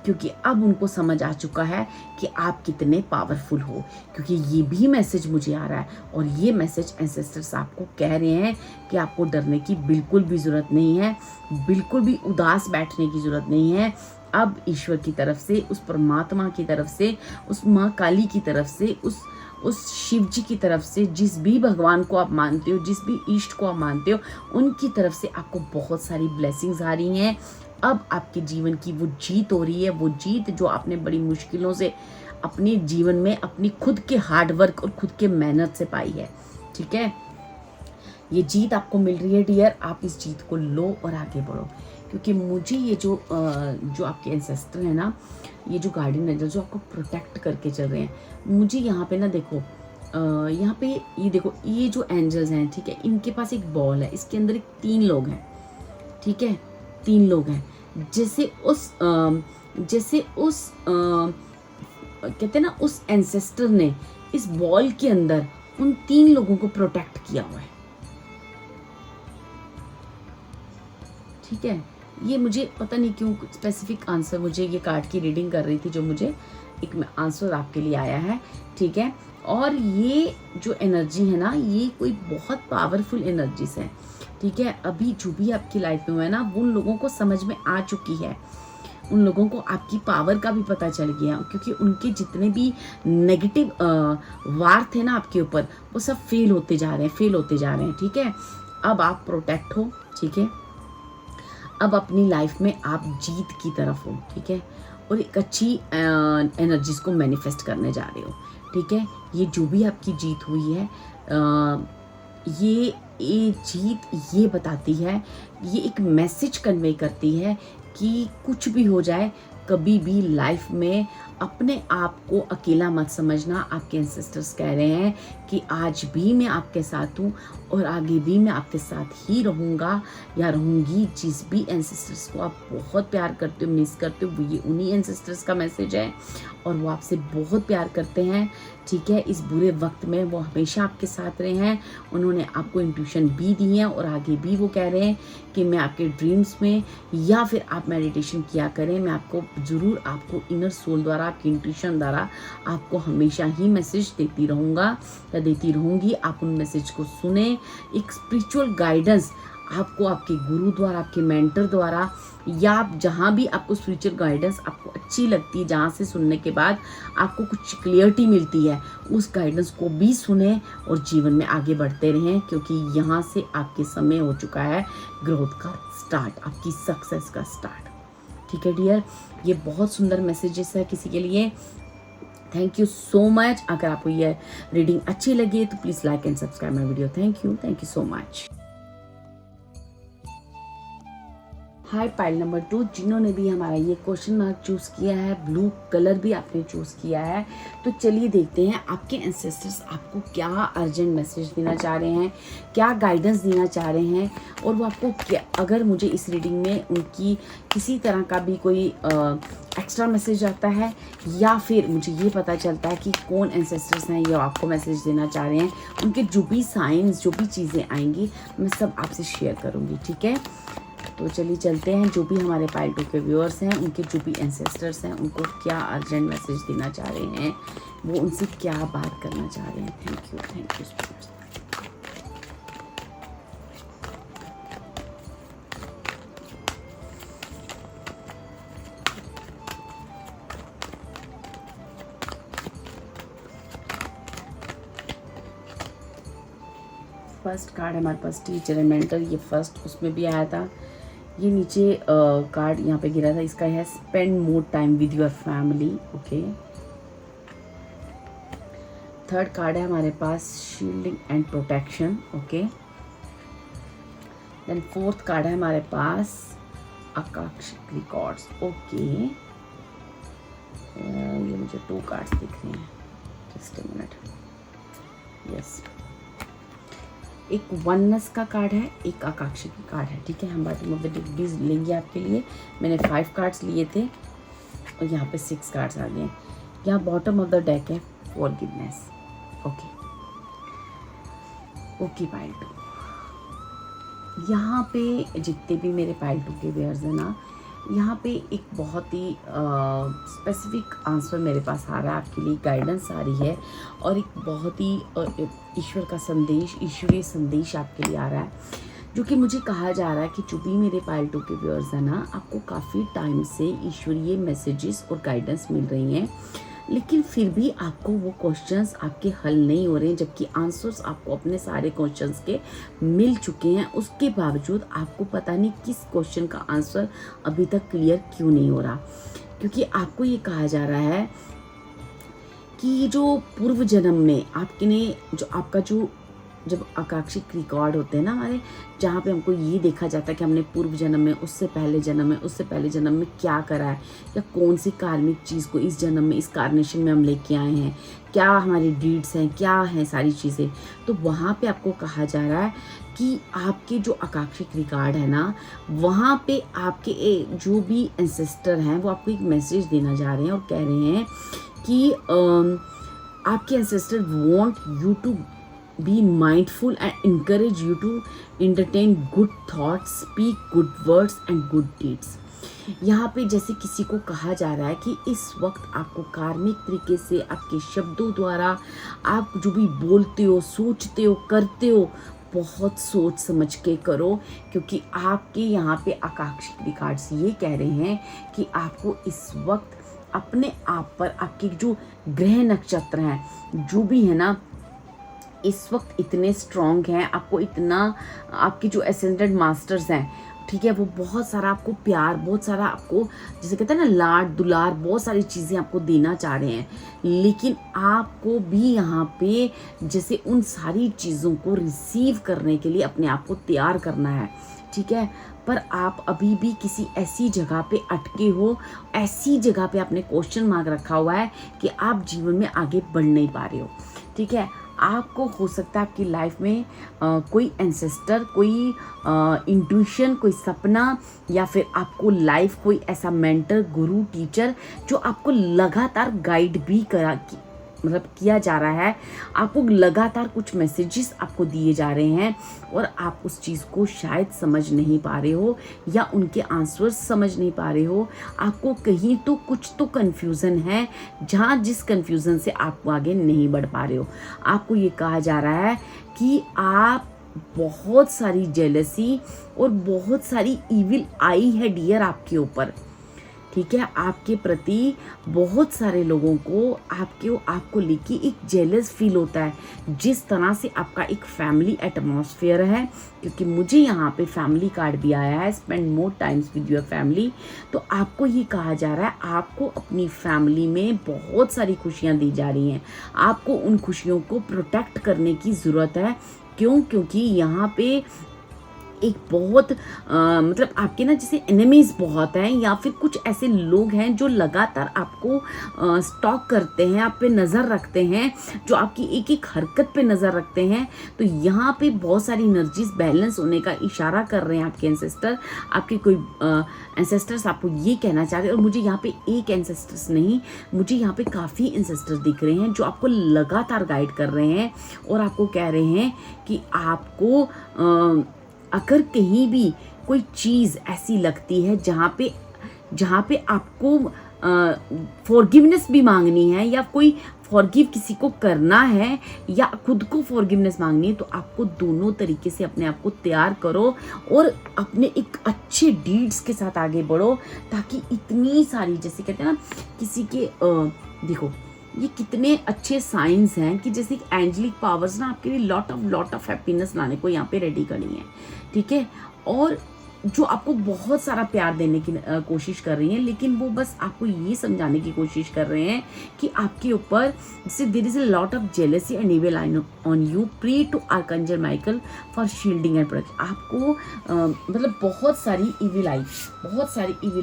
क्योंकि अब उनको समझ आ चुका है कि आप कितने पावरफुल हो। क्योंकि ये भी मैसेज मुझे आ रहा है, और ये मैसेज एंसेस्टर्स आपको कह रहे हैं कि आपको डरने की बिल्कुल भी ज़रूरत नहीं है, बिल्कुल भी उदास बैठने की ज़रूरत नहीं है। अब ईश्वर की तरफ से, उस परमात्मा की तरफ से, उस माँ काली की तरफ से, उस शिव जी की तरफ से, जिस भी भगवान को आप मानते हो, जिस भी इष्ट को आप मानते हो, उनकी तरफ से आपको बहुत सारी ब्लेसिंग्स आ रही हैं। अब आपके जीवन की वो जीत हो रही है, वो जीत जो आपने बड़ी मुश्किलों से अपने जीवन में अपनी खुद के हार्डवर्क और खुद के मेहनत से पाई है, ठीक है। ये जीत आपको मिल रही है डियर, आप इस जीत को लो और आगे बढ़ो। क्योंकि मुझे ये जो आपके एंसेस्टर है ना, ये जो गार्डियन एंजल जो आपको प्रोटेक्ट करके चल रहे हैं, मुझे यहाँ पे ना देखो, यहाँ पे ये देखो, ये जो एंजल्स हैं, ठीक है, इनके पास एक बॉल है, इसके अंदर एक 3 लोग हैं, ठीक है, 3 लोग हैं। जैसे उस कहते हैं ना, उस एंसेस्टर ने इस बॉल के अंदर उन 3 लोगों को प्रोटेक्ट किया हुआ है, ठीक है। ये मुझे पता नहीं क्यों स्पेसिफिक आंसर, मुझे ये कार्ड की रीडिंग कर रही थी, जो मुझे एक आंसर आपके लिए आया है, ठीक है। और ये जो एनर्जी है ना, ये कोई बहुत पावरफुल एनर्जीज है, ठीक है। अभी जो भी आपकी लाइफ में हुआ है ना, वो उन लोगों को समझ में आ चुकी है, उन लोगों को आपकी पावर का भी पता चल गया, क्योंकि उनके जितने भी नेगेटिव वार थे ना आपके ऊपर, वो सब फेल होते जा रहे हैं, ठीक है। अब आप प्रोटेक्ट हो, ठीक है। अब अपनी लाइफ में आप जीत की तरफ हो, ठीक है, और एक अच्छी एनर्जीज को मैनिफेस्ट करने जा रहे हो, ठीक है। ये जो भी आपकी जीत हुई है, ये जीत ये बताती है, ये एक मैसेज कन्वे करती है कि कुछ भी हो जाए, कभी भी लाइफ में अपने आप को अकेला मत समझना। आपके एंसेस्टर्स कह रहे हैं कि आज भी मैं आपके साथ हूँ और आगे भी मैं आपके साथ ही रहूँगा या रहूँगी। जिस भी एंसेस्टर्स को आप बहुत प्यार करते हो, मिस करते हो, वो ये उन्हीं एंसेस्टर्स का मैसेज है, और वो आपसे बहुत प्यार करते हैं, ठीक है। इस बुरे वक्त में वो हमेशा आपके साथ रहे हैं, उन्होंने आपको इंट्यूशन भी दी है, और आगे भी वो कह रहे हैं कि मैं आपके ड्रीम्स में, या फिर आप मेडिटेशन किया करें, मैं आपको ज़रूर आपको इनर सोल द्वारा आपकी इंट्यूशन द्वारा आपको हमेशा ही मैसेज देती रहूँगा या देती रहूँगी। आप उन मैसेज को सुने। एक स्पिरिचुअल गाइडेंस आपको आपके गुरु द्वारा, आपके मेंटर द्वारा, या आप जहाँ भी आपको स्पिरिचुअल गाइडेंस आपको अच्छी लगती है, जहाँ से सुनने के बाद आपको कुछ क्लियरिटी मिलती है, उस गाइडेंस को भी सुने और जीवन में आगे बढ़ते रहें, क्योंकि यहाँ से आपके समय हो चुका है ग्रोथ का स्टार्ट, आपकी सक्सेस का स्टार्ट। ठीक है डियर, ये बहुत सुंदर मैसेजेस है किसी के लिए। Thank you so much. अगर आपको ये रीडिंग अच्छी लगी तो please like and subscribe my video. Thank you so much. Hi pile number 2, जिन्होंने भी हमारा ये क्वेश्चन मार्क चूज़ किया है, ब्लू कलर भी आपने चूज़ किया है, तो चलिए देखते हैं आपके एंसेस्टर्स आपको क्या अर्जेंट मैसेज देना चाह रहे हैं, क्या गाइडेंस देना चाह रहे हैं, और वो आपको क्या, अगर मुझे इस रीडिंग में उनकी किसी तरह का भी कोई एक्स्ट्रा मैसेज आता है, या फिर मुझे ये पता चलता है कि कौन एंसेस्टर्स हैं ये आपको मैसेज देना चाह रहे हैं, उनके जो भी साइंस, जो भी चीज़ें आएंगी मैं सब आपसे शेयर करूँगी। ठीक है, तो चलिए चलते हैं। जो भी हमारे पाइल 2 के व्यूअर्स हैं, उनके जो भी एंसेस्टर्स हैं, उनको क्या अर्जेंट मैसेज देना चाह रहे हैं, वो उनसे क्या बात करना चाह रहे हैं। थैंक यू फर्स्ट कार्ड हमारे पास टीचर एंड मेंटर, ये फर्स्ट उसमें भी आया था। ये नीचे कार्ड यहाँ पे गिरा था, इसका है spend more time with your family. Okay, third card है हमारे पास shielding and protection. Okay, then fourth card है हमारे पास आकाशिक रिकॉर्ड्स। ओके, ये मुझे 2 कार्ड्स दिख रहे हैं, जस्ट अ मिनट। यस, एक वननेस का कार्ड है, एक आकांक्षी का कार्ड है। ठीक है, हम बॉटम ऑफ द डेक भी लेंगे आपके लिए। मैंने 5 कार्ड्स लिए थे और यहाँ पे 6 कार्ड्स आ गए। यहाँ बॉटम ऑफ द डेक है फॉरगिवनेस। ओके पाइल 2, यहाँ पे जितने भी मेरे पाइल 2 के व्यूअर्स हैं ना, यहाँ पे एक बहुत ही स्पेसिफिक आंसर मेरे पास आ रहा है, आपके लिए गाइडेंस आ रही है, और एक बहुत ही ईश्वर का संदेश, ईश्वरीय संदेश आपके लिए आ रहा है, जो कि मुझे कहा जा रहा है कि जो भी मेरे पाइल 2 के व्यूअर्स हैं ना, आपको काफ़ी टाइम से ईश्वरीय मैसेजेस और गाइडेंस मिल रही हैं, लेकिन फिर भी आपको वो क्वेश्चंस आपके हल नहीं हो रहे हैं, जबकि आंसर्स आपको अपने सारे क्वेश्चंस के मिल चुके हैं। उसके बावजूद आपको पता नहीं किस क्वेश्चन का आंसर अभी तक क्लियर क्यों नहीं हो रहा, क्योंकि आपको ये कहा जा रहा है कि जो पूर्व जन्म में आपके ने जो आपका जो जब आकांक्षिक रिकॉर्ड होते हैं ना हमारे, जहाँ पे हमको ये देखा जाता है कि हमने पूर्व जन्म में, उससे पहले जन्म में क्या करा है, या कौन सी कार्मिक चीज़ को इस जन्म में, इस कार्नेशन में हम लेके आए हैं, क्या हमारी डीड्स हैं, क्या हैं सारी चीज़ें। तो वहाँ पे आपको कहा जा रहा है कि आपके जो आकांक्षिक रिकॉर्ड है ना, वहाँ पे आपके जो भी एंसेस्टर हैं वो आपको एक मैसेज देना जा रहे हैं और कह रहे हैं कि आपके ancestor want you to be mindful and encourage you to entertain good thoughts, speak good words and good deeds। यहाँ पे जैसे किसी को कहा जा रहा है कि इस वक्त आपको कार्मिक तरीके से आपके शब्दों द्वारा आप जो भी बोलते हो, सोचते हो, करते हो, बहुत सोच समझ के करो, क्योंकि आपके यहाँ पे आकांक्षिक रिकॉर्ड्स ये कह रहे हैं कि आपको इस वक्त अपने आप पर, आपके जो ग्रह नक्षत्र हैं जो भी है ना, इस वक्त इतने स्ट्रॉन्ग हैं, आपको इतना, आपके जो एसेंडेंट मास्टर्स हैं, ठीक है, वो बहुत सारा आपको प्यार, बहुत सारा आपको जैसे कहते हैं ना लाड दुलार, बहुत सारी चीज़ें आपको देना चाह रहे हैं, लेकिन आपको भी यहाँ पे जैसे उन सारी चीज़ों को रिसीव करने के लिए अपने आप को तैयार करना है। ठीक है, पर आप अभी भी किसी ऐसी जगह पे अटके हो, ऐसी जगह पे आपने क्वेश्चन मार्क रखा हुआ है कि आप जीवन में आगे बढ़ नहीं पा रहे हो। ठीक है, आपको हो सकता है आपकी लाइफ में कोई एंसेस्टर, कोई इंट्यूशन, कोई सपना, या फिर आपको लाइफ कोई ऐसा मेंटर, गुरु, टीचर जो आपको लगातार गाइड भी मतलब किया जा रहा है, आपको लगातार कुछ मैसेजेस आपको दिए जा रहे हैं और आप उस चीज़ को शायद समझ नहीं पा रहे हो या उनके आंसर्स समझ नहीं पा रहे हो। आपको कहीं तो कुछ तो कन्फ्यूज़न है, जहाँ जिस कन्फ्यूज़न से आप आगे नहीं बढ़ पा रहे हो। आपको ये कहा जा रहा है कि आप बहुत सारी जेलसी और बहुत सारी ईविल आई है डियर आपके ऊपर, ठीक है। आपके प्रति बहुत सारे लोगों को आपको लेके एक जेलस फील होता है, जिस तरह से आपका एक फैमिली एटमॉस्फेयर है, क्योंकि मुझे यहाँ पे फैमिली कार्ड भी आया है, spend more times with your family. तो आपको ये कहा जा रहा है आपको अपनी फैमिली में बहुत सारी खुशियाँ दी जा रही हैं, आपको उन खुशियों को प्रोटेक्ट करने की ज़रूरत है। क्योंकि यहाँ पे एक बहुत मतलब आपके ना जैसे एनिमीज़ बहुत हैं, या फिर कुछ ऐसे लोग हैं जो लगातार आपको स्टॉक करते हैं, आप पे नज़र रखते हैं, जो आपकी एक एक हरकत पे नज़र रखते हैं। तो यहाँ पे बहुत सारी एनर्जीज बैलेंस होने का इशारा कर रहे हैं आपके एंसेस्टर। आपके कोई एंसेस्टर्स आपको ये कहना चाह रहे हैं, और मुझे यहाँ पे एक एंसेस्टर्स नहीं, मुझे यहाँ पे काफ़ी एंसेस्टर्स दिख रहे हैं जो आपको लगातार गाइड कर रहे हैं और आपको कह रहे हैं कि आपको अगर कहीं भी कोई चीज़ ऐसी लगती है जहाँ पे आपको फॉरगिवनेस भी मांगनी है, या कोई फॉरगिव किसी को करना है, या खुद को फॉरगिवनेस मांगनी है, तो आपको दोनों तरीके से अपने आप को तैयार करो और अपने एक अच्छे डीड्स के साथ आगे बढ़ो, ताकि इतनी सारी, जैसे कहते हैं ना किसी के देखो ये कितने अच्छे साइंस हैं कि जैसे एंजलिक पावर्स ना आपके लिए लॉट ऑफ हैप्पीनेस लाने को यहाँ पे रेडी खड़ी हैं, ठीक है। और जो आपको बहुत सारा प्यार देने की कोशिश कर रही हैं, लेकिन वो बस आपको ये समझाने की कोशिश कर रहे हैं कि आपके ऊपर जैसे there is a lot of jealousy and evil on you, pray to archangel Michael for shielding and protection. आपको मतलब बहुत सारी इविल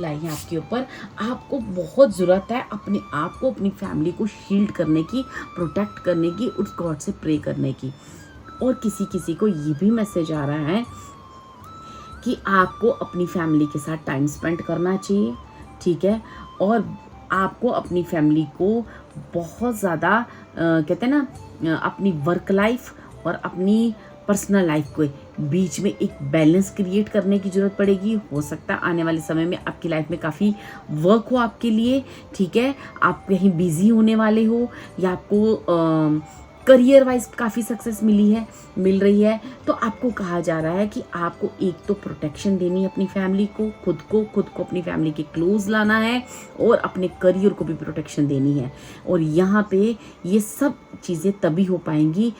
आई हैं आपके ऊपर। आपको बहुत ज़रूरत है अपने आप को, अपनी फैमिली को शील्ड करने की, प्रोटेक्ट करने की, उस गॉड से प्रे करने की। और किसी को ये भी मैसेज आ रहा है कि आपको अपनी फैमिली के साथ टाइम स्पेंड करना चाहिए, ठीक है। और आपको अपनी फैमिली को बहुत ज़्यादा कहते हैं ना अपनी वर्क लाइफ और अपनी पर्सनल लाइफ के बीच में एक बैलेंस क्रिएट करने की ज़रूरत पड़ेगी। हो सकता है आने वाले समय में आपकी लाइफ में काफ़ी वर्क हो आपके लिए, ठीक है। आप कहीं बिजी होने वाले हो, या आपको करियर वाइज काफ़ी सक्सेस मिल रही है। तो आपको कहा जा रहा है कि आपको एक तो प्रोटेक्शन देनी है अपनी फैमिली को, खुद को अपनी फैमिली के क्लोज लाना है, और अपने करियर को भी प्रोटेक्शन देनी है। और यहाँ पे ये सब चीज़ें तभी हो पाएंगी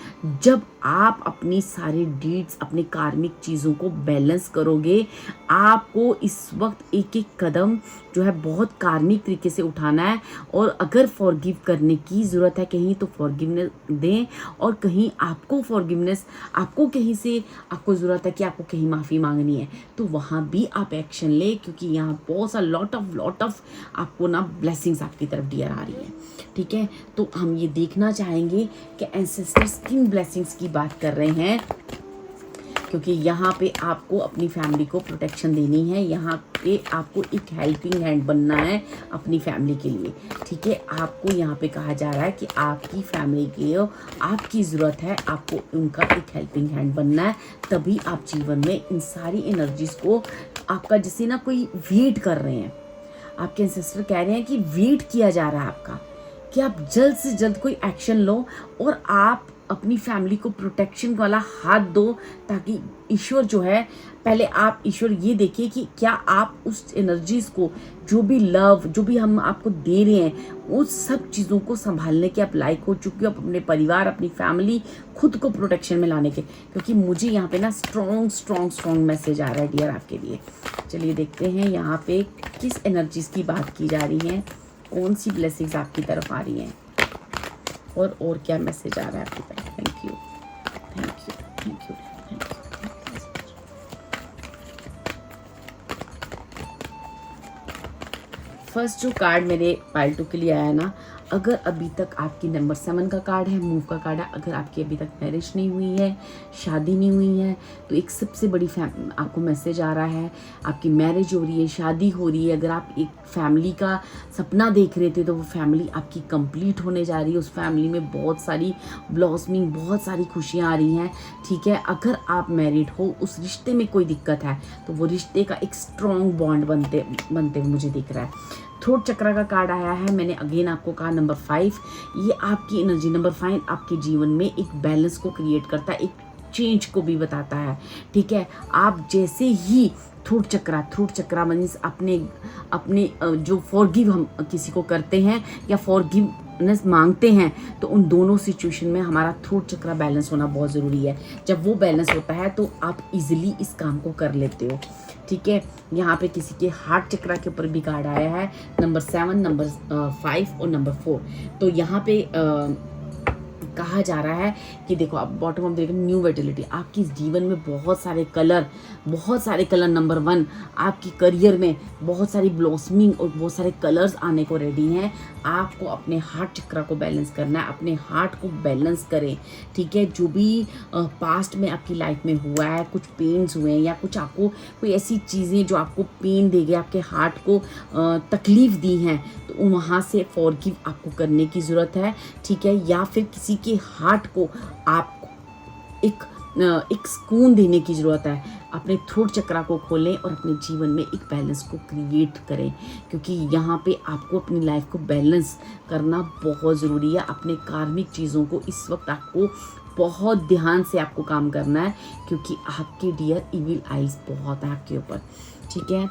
जब आप अपनी सारी डीड्स, अपने कार्मिक चीज़ों को बैलेंस करोगे। आपको इस वक्त एक एक कदम जो है बहुत कार्मिक तरीके से उठाना है, और अगर फॉरगिव करने की ज़रूरत है कहीं तो फॉरगिवनेस दें, और कहीं आपको फॉरगिवनेस, आपको कहीं से आपको ज़रूरत है कि आपको कहीं माफ़ी मांगनी है, तो वहाँ भी आप एक्शन लें, क्योंकि यहाँ बहुत सा लॉट ऑफ आपको ना ब्लेसिंग्स आपकी तरफ डियर आ रही है, ठीक है। तो हम ये देखना चाहेंगे कि एंसेस्टर्स किन ब्लेसिंग्स की बात कर रहे हैं, क्योंकि यहाँ पे आपको अपनी फैमिली को प्रोटेक्शन देनी है, यहाँ पे आपको एक हेल्पिंग हैंड बनना है अपनी फैमिली के लिए, ठीक है। आपको यहाँ पे कहा जा रहा है कि आपकी फैमिली के लिए आपकी ज़रूरत है, आपको उनका एक हेल्पिंग हैंड बनना है, तभी आप जीवन में इन सारी एनर्जीज़ को, आपका जैसे ना कोई वेट कर रहे हैं, आपके एंसेस्टर कह रहे हैं कि वेट किया जा रहा है आपका, कि आप जल्द से जल्द कोई एक्शन लो और आप अपनी फैमिली को प्रोटेक्शन वाला हाथ दो, ताकि ईश्वर जो है, पहले आप ईश्वर ये देखिए कि क्या आप उस एनर्जीज़ को, जो भी लव, जो भी हम आपको दे रहे हैं, उस सब चीज़ों को संभालने के आप लायक हो चुके हो, आप अपने परिवार, अपनी फैमिली, खुद को प्रोटेक्शन में लाने के। क्योंकि मुझे यहाँ पे ना स्ट्रॉन्ग मैसेज आ रहा है डियर आपके लिए। चलिए देखते हैं यहाँ पे किस एनर्जीज़ की बात की जा रही है, कौन सी ब्लेसिंग्स आपकी तरफ आ रही हैं, और क्या मैसेज आ रहा है आपकी तरफ। Thank you. फर्स्ट जो कार्ड मेरे पाइल 2 के लिए आया ना, अगर अभी तक आपकी नंबर 7 का कार्ड है, मूव का कार्ड है, अगर आपकी अभी तक मैरिज नहीं हुई है, शादी नहीं हुई है, तो एक सबसे बड़ी आपको मैसेज आ रहा है, आपकी मैरिज हो रही है, शादी हो रही है। अगर आप एक फैमिली का सपना देख रहे थे तो वो फैमिली आपकी कंप्लीट होने जा रही है। उस फैमिली में बहुत सारी ब्लॉसमिंग, बहुत सारी खुशियाँ आ रही हैं, ठीक है। अगर आप मैरिड हो, उस रिश्ते में कोई दिक्कत है तो वो रिश्ते का एक स्ट्रॉन्ग बॉन्ड बनते हुए मुझे दिख रहा है। थ्रोट चक्रा का कार्ड आया है, मैंने अगेन आपको कहा नंबर 5, ये आपकी एनर्जी, नंबर 5 आपके जीवन में एक बैलेंस को क्रिएट करता है, एक चेंज को भी बताता है, ठीक है। आप जैसे ही थ्रोट चक्रा मीन्स अपने जो फॉरगिव हम किसी को करते हैं या फॉरगिवनेस मांगते हैं, तो उन दोनों सिचुएशन में हमारा थ्रोट चक्रा बैलेंस होना बहुत ज़रूरी है। जब वो बैलेंस होता है तो आप इजीली इस काम को कर लेते हो, ठीक है। यहाँ पे किसी के हार्ट चक्रा के ऊपर भी कार्ड आया है, नंबर 7, नंबर 5 और नंबर 4। तो यहाँ पे कहा जा रहा है कि देखो, आप बॉटम ऑफ देखो, न्यू विटलिटी, आपकी जीवन में बहुत सारे कलर नंबर 1, आपकी करियर में बहुत सारी ब्लॉसमिंग और बहुत सारे कलर्स आने को रेडी हैं। आपको अपने हार्ट चक्रा को बैलेंस करना है, अपने हार्ट को बैलेंस करें, ठीक है। जो भी पास्ट में आपकी लाइफ में हुआ है, कुछ पेन्स हुए हैं या कुछ आपको कोई ऐसी चीज़ें जो आपको पेन दे गए, आपके हार्ट को तकलीफ़ दी हैं, तो वहाँ से फॉरगिव आपको करने की ज़रूरत है, ठीक है। या फिर किसी के हार्ट को आप एक सुकून देने की ज़रूरत है। अपने थ्रोट चक्रा को खोलें और अपने जीवन में एक बैलेंस को क्रिएट करें, क्योंकि यहाँ पे आपको अपनी लाइफ को बैलेंस करना बहुत ज़रूरी है। अपने कार्मिक चीज़ों को इस वक्त आपको बहुत ध्यान से आपको काम करना है, क्योंकि आपके डियर इविल आइज बहुत है आपके ऊपर, ठीक है।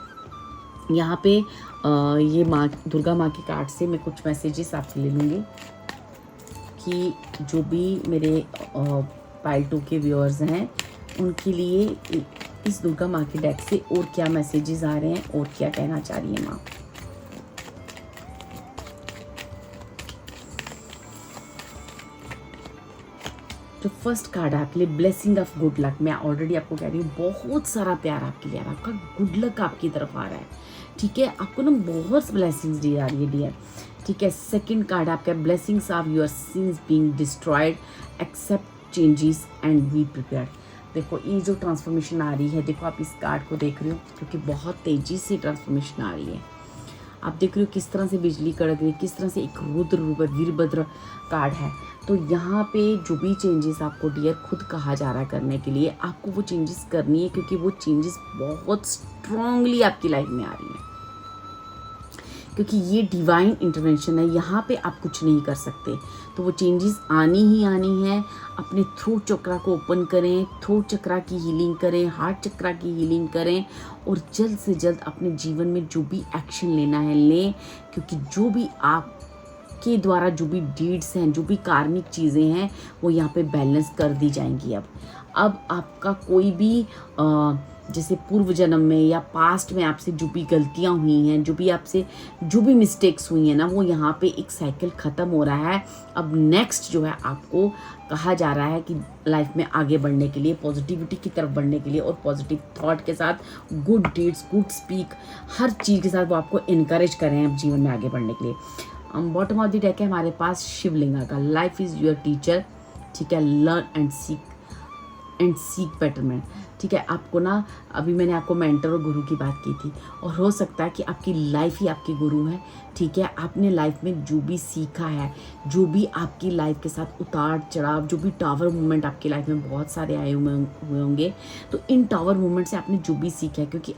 यहाँ पे ये दुर्गा माँ की कार्ड से मैं कुछ मैसेजेस आपसे ले लूँगी कि जो भी मेरे पाइल 2 के व्यूअर्स हैं उनके लिए इस दुर्गा माँ के डेक से और क्या मैसेजेस आ रहे हैं और क्या कहना चाह रही है माँ। जो फर्स्ट कार्ड है आपके लिए, ब्लेसिंग ऑफ गुड लक। मैं ऑलरेडी आपको कह रही हूँ, बहुत सारा प्यार आपके लिए आ रहा है, आपका गुड लक आपकी तरफ आ रहा है, ठीक है। आपको ना बहुत ब्लेसिंग्स दी जा रही है डियर, ठीक है। सेकंड कार्ड आपका, blessings of your sins being destroyed, accept changes and be prepared. देखो, ये जो ट्रांसफॉर्मेशन आ रही है, देखो आप इस कार्ड को देख रहे हो, क्योंकि बहुत तेजी से ट्रांसफॉर्मेशन आ रही है। आप देख रहे हो किस तरह से बिजली कड़क रही है, किस तरह से एक रुद्र रूप वीरभद्र कार्ड है। तो यहाँ पे जो भी चेंजेस आपको डियर खुद कहा जा रहा है करने के लिए, आपको वो चेंजेस करनी है, क्योंकि वो चेंजेस बहुत स्ट्रांगली आपकी लाइफ में आ रही हैं, क्योंकि ये डिवाइन इंटरवेंशन है। यहाँ पे आप कुछ नहीं कर सकते, तो वो चेंजेस आनी ही आनी है। अपने थ्रोट चक्रा को ओपन करें, थ्रोट चक्रा की हीलिंग करें, हार्ट चक्रा की हीलिंग करें, और जल्द से जल्द अपने जीवन में जो भी एक्शन लेना है लें, क्योंकि जो भी आपके द्वारा जो भी डीड्स हैं, जो भी कार्मिक चीज़ें हैं, वो यहाँ पे बैलेंस कर दी जाएंगी। अब आपका कोई भी जैसे पूर्व जन्म में या पास्ट में आपसे जो भी गलतियां हुई हैं, जो भी मिस्टेक्स हुई हैं ना, वो यहाँ पे एक साइकिल ख़त्म हो रहा है। अब नेक्स्ट जो है आपको कहा जा रहा है कि लाइफ में आगे बढ़ने के लिए, पॉजिटिविटी की तरफ बढ़ने के लिए, और पॉजिटिव थॉट के साथ, गुड डीड्स, गुड स्पीक, हर चीज़ के साथ वो आपको इनकरेज कर रहे हैं अब जीवन में आगे बढ़ने के लिए। बॉटम ऑफ द डेक है हमारे पास शिवलिंगा का, लाइफ इज़ योर टीचर, ठीक है। लर्न एंड सीक बेटरमेंट, ठीक है। आपको ना, अभी मैंने आपको मेंटर और गुरु की बात की थी, और हो सकता है कि आपकी लाइफ ही आपकी गुरु है, ठीक है। आपने लाइफ में जो भी सीखा है, जो भी आपकी लाइफ के साथ उतार चढ़ाव, जो भी टावर मूवमेंट आपकी लाइफ में बहुत सारे आए हुए होंगे, तो इन टावर मूवमेंट से आपने जो भी सीखा है, क्योंकि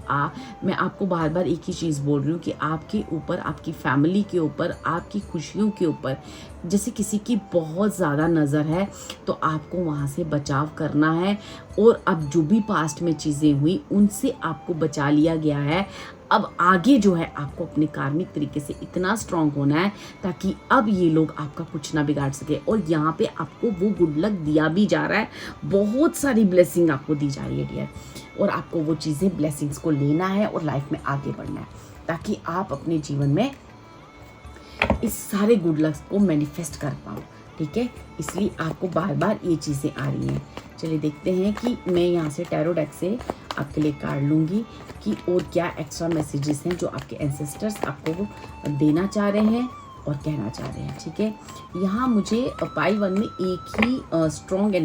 मैं आपको बार बार एक ही चीज़ बोल रही हूँ कि आपके ऊपर, आपकी फैमिली के ऊपर, आपकी खुशियों के ऊपर जैसे किसी की बहुत ज़्यादा नज़र है, तो आपको वहाँ से बचाव करना है। और अब जो भी पास्ट में चीज़ें हुई, उनसे आपको बचा लिया गया है। अब आगे जो है आपको अपने कार्मिक तरीके से इतना स्ट्रांग होना है ताकि अब ये लोग आपका कुछ ना बिगाड़ सके। और यहाँ पे आपको वो गुड लक दिया भी जा रहा है, बहुत सारी ब्लेसिंग आपको दी जा रही है डियर, और आपको वो चीज़ें, ब्लेसिंग्स को लेना है और लाइफ में आगे बढ़ना है, ताकि आप अपने जीवन में इस सारे गुड लक्स को मैनिफेस्ट कर पाओ, ठीक है। इसलिए आपको बार बार ये चीज़ें आ रही हैं। चलिए देखते हैं कि मैं यहाँ से टैरो डेक से आपके लिए कार्ड लूँगी कि और क्या एक्स्ट्रा मैसेजेस हैं जो आपके एंसेस्टर्स आपको देना चाह रहे हैं, और कहना चाह रहे हैं। ठीक है, यहाँ मुझे पाइल 1 में एक ही स्ट्रॉन्ग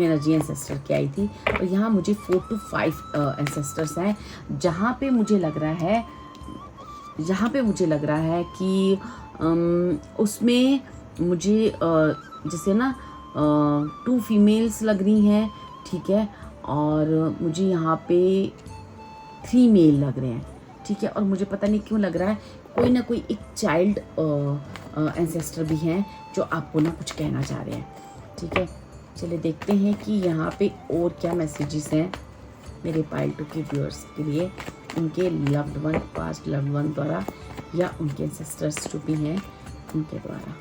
एनर्जी एंसेस्टर की आई थी, और यहाँ मुझे 4 to 5 एंसेस्टर्स हैं, जहाँ पे मुझे लग रहा है कि उसमें मुझे जैसे ना 2 फीमेल्स लग रही हैं। ठीक है, और मुझे यहाँ पे 3 मेल लग रहे हैं। ठीक है, और मुझे पता नहीं क्यों लग रहा है कोई ना कोई एक चाइल्ड एंसेस्टर भी हैं जो आपको ना कुछ कहना चाह रहे हैं। ठीक है, चलिए देखते हैं कि यहाँ पे और क्या मैसेजेस हैं मेरे पाइल 2 के व्यूअर्स के लिए, उनके loved one, past loved one द्वारा, या उनके एंसेस्टर्स जो भी हैं उनके द्वारा।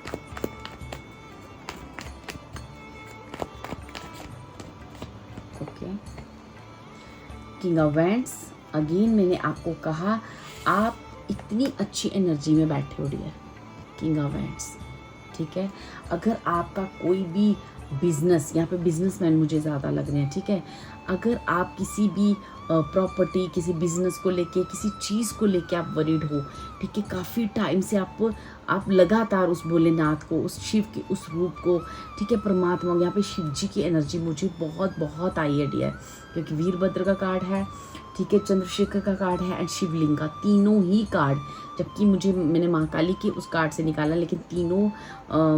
Okay, king of wands, again मैंने आपको कहा आप इतनी अच्छी एनर्जी में बैठे हो डियर, किंग ऑफ वैंड्स। ठीक है, अगर आपका कोई भी बिजनेस, यहाँ पे बिजनेसमैन मुझे ज़्यादा लग रहे हैं। ठीक है, अगर आप किसी भी प्रॉपर्टी, किसी बिजनेस को लेके, किसी चीज़ को लेके आप वरीड हो, ठीक है, काफ़ी टाइम से आप लगातार उस भोलेनाथ को, उस शिव के उस रूप को, ठीक है, परमात्मा, यहाँ पे शिव जी की एनर्जी मुझे बहुत बहुत आई है डियर, क्योंकि वीरभद्र का कार्ड है, ठीक है, चंद्रशेखर का कार्ड है, एंड शिवलिंग का, तीनों ही कार्ड, जबकि मैंने माँ काली के उस कार्ड से निकाला, लेकिन तीनों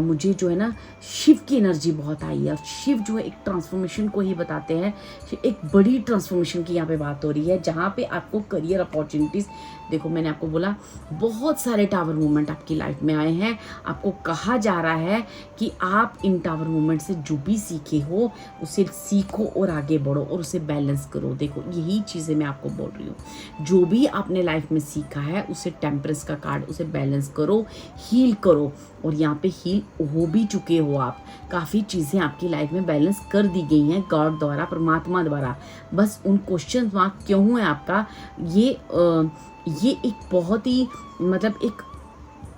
मुझे जो है ना शिव की एनर्जी बहुत आई है। और शिव जो है एक ट्रांसफॉर्मेशन को ही बताते हैं, एक बड़ी ट्रांसफॉर्मेशन की यहाँ पे बात हो रही है, जहाँ पे आपको करियर अपॉर्चुनिटीज़, देखो मैंने आपको बोला बहुत सारे टावर मूवमेंट आपकी लाइफ में आए हैं। आपको कहा जा रहा है कि आप इन टावर मूवमेंट से जो भी सीखे हो उसे सीखो और आगे बढ़ो और उसे बैलेंस करो। देखो यही चीज़ें मैं आपको बोल रही हूँ, जो भी आपने लाइफ में सीखा है उसे टेम्परेंस का कार्ड, उसे बैलेंस करो, हील करो, और यहाँ पे हील हो भी चुके हो आप। काफ़ी चीज़ें आपकी लाइफ में बैलेंस कर दी गई हैं गॉड द्वारा, परमात्मा द्वारा। बस उन क्वेश्चन मार्क क्यों है आपका, ये एक बहुत ही मतलब एक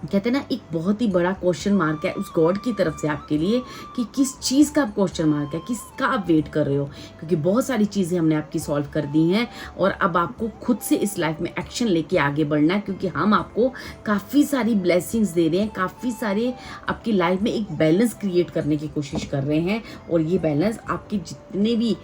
कहते हैं ना एक बहुत ही बड़ा क्वेश्चन मार्क है उस गॉड की तरफ से आपके लिए, कि किस चीज़ का क्वेश्चन मार्क है, किसका आप वेट कर रहे हो। क्योंकि बहुत सारी चीज़ें हमने आपकी सॉल्व कर दी हैं, और अब आपको खुद से इस लाइफ में एक्शन लेके आगे बढ़ना है, क्योंकि हम आपको काफ़ी सारी ब्लेसिंग्स दे रहे हैं, काफ़ी सारे आपकी लाइफ में एक बैलेंस क्रिएट करने की कोशिश कर रहे हैं। और ये बैलेंस आपके जितने भी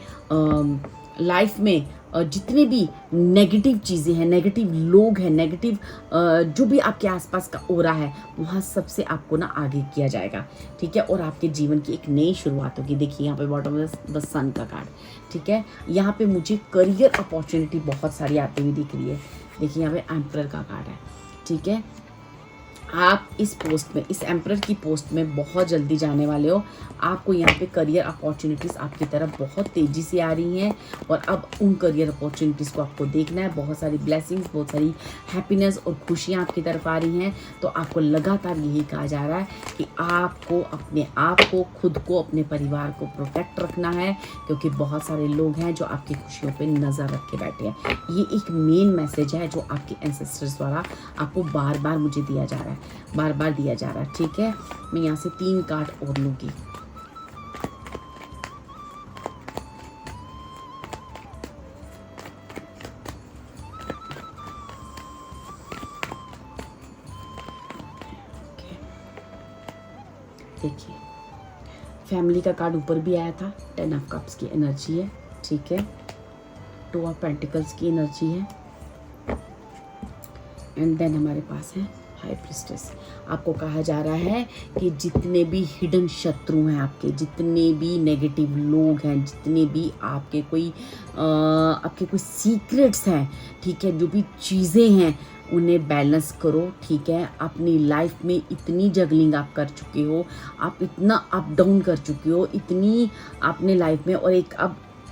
लाइफ में जितने भी नेगेटिव चीज़ें हैं, नेगेटिव लोग हैं, नेगेटिव जो भी आपके आसपास का ओरा है, वहाँ सबसे आपको ना आगे किया जाएगा। ठीक है, और आपके जीवन की एक नई शुरुआत होगी। देखिए यहाँ पे बॉटम में द सन का कार्ड, ठीक है, यहाँ पे मुझे करियर अपॉर्चुनिटी बहुत सारी आती हुई दिख रही है। देखिए यहाँ पे एम्परर का कार्ड है। ठीक है, आप इस पोस्ट में, इस एम्परर की पोस्ट में बहुत जल्दी जाने वाले हो। आपको यहाँ पे करियर अपॉर्चुनिटीज़ आपकी तरफ बहुत तेज़ी से आ रही हैं, और अब उन करियर अपॉर्चुनिटीज़ को आपको देखना है। बहुत सारी ब्लेसिंग्स, बहुत सारी हैप्पीनेस और खुशियाँ आपकी तरफ आ रही हैं। तो आपको लगातार यही कहा जा रहा है कि आपको अपने आप को, खुद को, अपने परिवार को प्रोटेक्ट रखना है, क्योंकि बहुत सारे लोग हैं जो आपकी खुशियों पर नज़र रख के बैठे हैं। ये एक मेन मैसेज है जो आपके एंसेस्टर्स द्वारा आपको बार बार मुझे दिया जा रहा है, बार बार दिया जा रहा है। ठीक है, मैं यहाँ से 3 कार्ड और लूँगी। देखिए फैमिली का कार्ड ऊपर भी आया था, 10 ऑफ कप्स की एनर्जी है। ठीक है, 2 ऑफ पेंटिकल्स की एनर्जी है, एंड देन हमारे पास है हाई प्रिस्टेस। आपको कहा जा रहा है कि जितने भी हिडन शत्रु हैं आपके, जितने भी नेगेटिव लोग हैं, जितने भी आपके कोई सीक्रेट्स हैं, ठीक है, जो भी चीज़ें हैं उन्हें बैलेंस करो। ठीक है, अपनी लाइफ में इतनी जगलिंग आप कर चुके हो, आप इतना अप डाउन कर चुके हो, इतनी आपने लाइफ में, और एक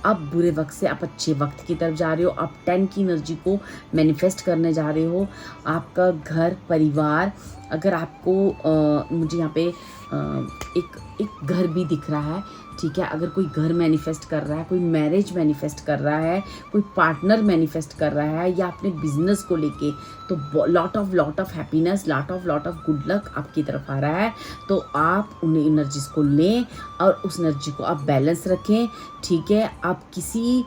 अब बुरे वक्त से आप अच्छे वक्त की तरफ जा रहे हो। आप 10 की एनर्जी को मैनिफेस्ट करने जा रहे हो। आपका घर परिवार, अगर आपको मुझे यहाँ पे एक घर भी दिख रहा है। ठीक है, अगर कोई घर मैनिफेस्ट कर रहा है, कोई मैरिज मैनिफेस्ट कर रहा है, कोई पार्टनर मैनिफेस्ट कर रहा है, या अपने बिजनेस को लेके, तो lot of happiness, lot of good luck आपकी तरफ आ रहा है। तो आप उन एनर्जीज को लें और उस एनर्जी को आप बैलेंस रखें। ठीक है, आप किसी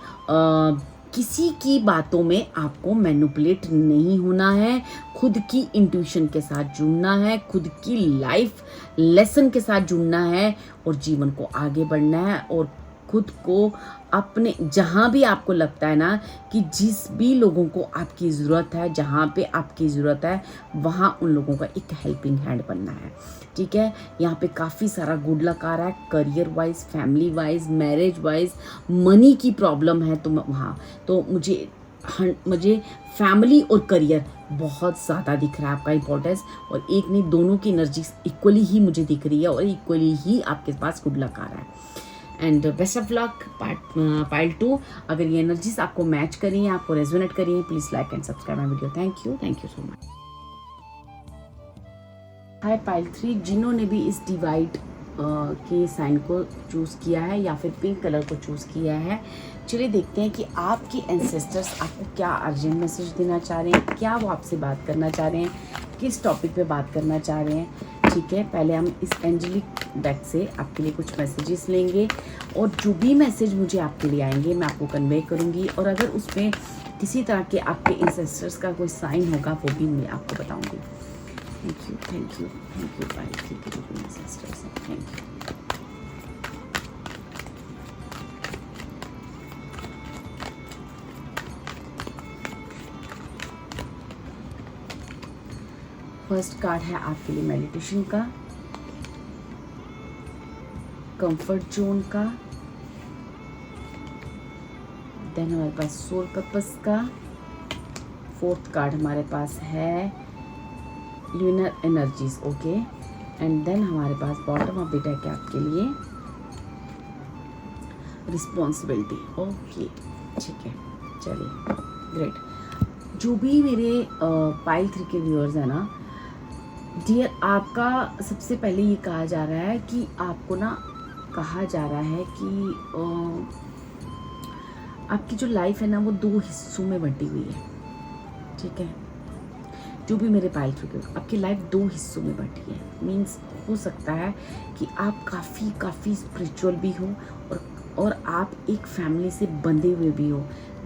किसी की बातों में आपको मैनिपुलेट नहीं होना है, खुद की इंट्यूशन के साथ जुड़ना है, खुद की लाइफ लेसन के साथ जुड़ना है और जीवन को आगे बढ़ना है और खुद को अपने जहाँ भी आपको लगता है ना कि जिस भी लोगों को आपकी ज़रूरत है, जहाँ पे आपकी ज़रूरत है वहाँ उन लोगों का एक हेल्पिंग हैंड बनना है। ठीक है, यहाँ पे काफ़ी सारा गुड लक आ रहा है, career wise, family wise, marriage wise, money की प्रॉब्लम है तो वहाँ तो मुझे फैमिली और करियर बहुत ज़्यादा दिख रहा है आपका इंपॉर्टेंस, और एक नहीं दोनों की एनर्जी इक्वली ही मुझे दिख रही है और इक्वली ही आपके पास गुड लक आ रहा है। And best of luck pile 2। अगर ये एनर्जीज आपको मैच करी हैं, आपको रेजोनेट करी हैं, please like and subscribe my video. Thank you so much. Hi pile 3, जिन्होंने भी इस डिवाइड के साइन को चूज़ किया है या फिर पिंक कलर को चूज़ किया है, चलिए देखते हैं कि आपके एंसेस्टर्स आपको क्या अर्जेंट मैसेज देना चाह रहे हैं, क्या वो आपसे बात करना चाह रहे हैं, किस टॉपिक पे बात करना चाह रहे हैं। ठीक है, पहले हम इस एंजेलिक डेक से आपके लिए कुछ मैसेजेस लेंगे और जो भी मैसेज मुझे आपके लिए आएंगे मैं आपको कन्वे करूँगी, और अगर उसमें किसी तरह के आपके एंसेस्टर्स का कोई साइन होगा वो भी मैं आपको बताऊँगी। थैंक यू पाइल 3 के जो भी एंसेस्टर्स हैं, थैंक यू। फर्स्ट कार्ड है आपके लिए मेडिटेशन का, कंफर्ट जोन का, देन हमारे पास सोल पर्पस का, फोर्थ कार्ड हमारे पास है lunar energies, okay, and then हमारे पास बॉटम ऑफ द डेक है आपके लिए रिस्पॉन्सिबिलिटी, ओके, ठीक है, चलिए ग्रेट। जो भी मेरे पाइल 3 के व्यूअर्स हैं ना डियर, आपका सबसे पहले ये कहा जा रहा है कि आपको ना कहा जा रहा है कि आपकी जो लाइफ है ना वो 2 हिस्सों में बंटी हुई है। ठीक है, जो भी मेरे पाइल 3 के, आपकी लाइफ 2 हिस्सों में बंटी है। मीन्स हो सकता है कि आप काफ़ी स्पिरिचुअल भी हो और आप एक फैमिली से बंधे हुए भी हो,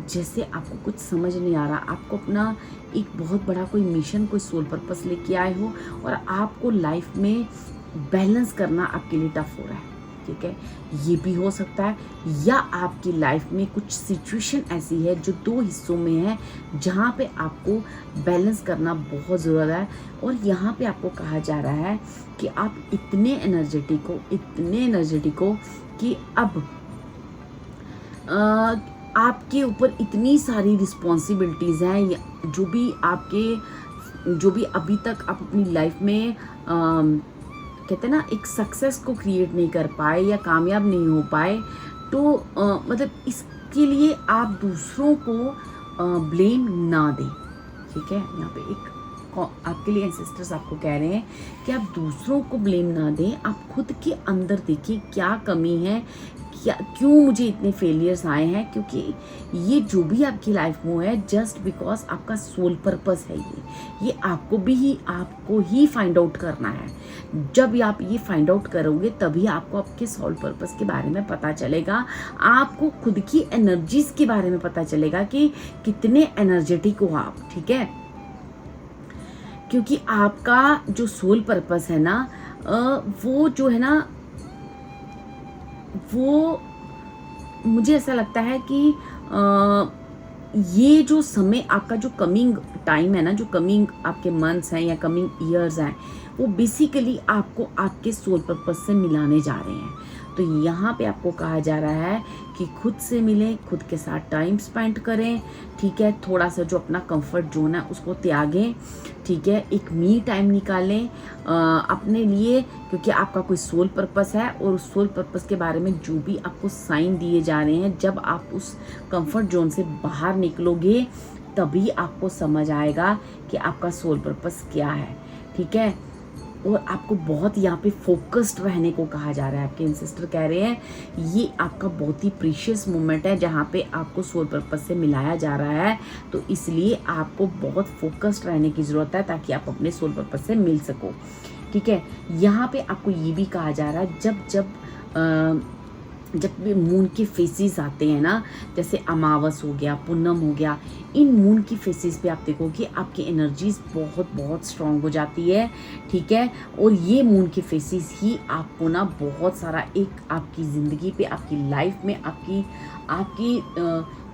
जैसे आपको कुछ समझ नहीं आ रहा, आपको अपना एक बहुत बड़ा कोई मिशन, कोई सोल पर्पस लेके आए हो और आपको लाइफ में बैलेंस करना आपके लिए टफ हो रहा है। ठीक है, ये भी हो सकता है, या आपकी लाइफ में कुछ सिचुएशन ऐसी है जो 2 हिस्सों में है जहाँ पे आपको बैलेंस करना बहुत ज़रूरत है, और यहाँ पे आपको कहा जा रहा है कि आप इतने एनर्जेटिक हो कि अब आपके ऊपर इतनी सारी रिस्पॉन्सिबिलिटीज़ हैं, जो भी अभी तक आप अपनी लाइफ में कहते हैं ना एक सक्सेस को क्रिएट नहीं कर पाए या कामयाब नहीं हो पाए, तो मतलब इसके लिए आप दूसरों को ब्लेम ना दें। ठीक है, यहाँ पे एक आपके लिए एंसेस्टर्स आपको कह रहे हैं कि आप दूसरों को ब्लेम ना दें, आप खुद के अंदर देखिए क्या कमी है, क्यों मुझे इतने फेलियर्स आए हैं, क्योंकि ये जो भी आपकी लाइफ में है जस्ट बिकॉज आपका सोल पर्पस है। ये आपको ही फाइंड आउट करना है। जब आप ये फाइंड आउट करोगे तभी आपको आपके सोल पर्पस के बारे में पता चलेगा, आपको खुद की एनर्जीज के बारे में पता चलेगा कि कितने एनर्जेटिक हो आप। ठीक है, क्योंकि आपका जो सोल पर्पस है ना वो जो है ना वो मुझे ऐसा लगता है कि ये जो समय आपका जो कमिंग टाइम है ना, जो कमिंग आपके मंथ्स हैं या कमिंग ईयर्स हैं, वो बेसिकली आपको आपके सोल पर्पस से मिलाने जा रहे हैं। तो यहाँ पे आपको कहा जा रहा है कि खुद से मिलें, खुद के साथ टाइम स्पेंड करें। ठीक है, थोड़ा सा जो अपना कंफर्ट जोन है उसको त्यागें। ठीक है, एक मी टाइम निकालें अपने लिए, क्योंकि आपका कोई सोल पर्पस है और उस सोल पर्पस के बारे में जो भी आपको साइन दिए जा रहे हैं, जब आप उस कंफर्ट जोन से बाहर निकलोगे तभी आपको समझ आएगा कि आपका सोल पर्पस क्या है। ठीक है, और आपको बहुत यहाँ पे फोकस्ड रहने को कहा जा रहा है। आपके एंसेस्टर कह रहे हैं ये आपका बहुत ही प्रीशियस मोमेंट है जहाँ पे आपको सोल पर्पस से मिलाया जा रहा है, तो इसलिए आपको बहुत फोकस्ड रहने की ज़रूरत है ताकि आप अपने सोल पर्पस से मिल सको। ठीक है, यहाँ पे आपको ये भी कहा जा रहा है जब जब भी मून के फेसेस आते हैं ना, जैसे अमावस हो गया, पूनम हो गया, इन मून की फेसेस पे आप देखोगे आपकी एनर्जीज बहुत बहुत स्ट्रांग हो जाती है, ठीक है। और ये मून के फेसेस ही आपको ना बहुत सारा एक आपकी ज़िंदगी पे, आपकी लाइफ में, आपकी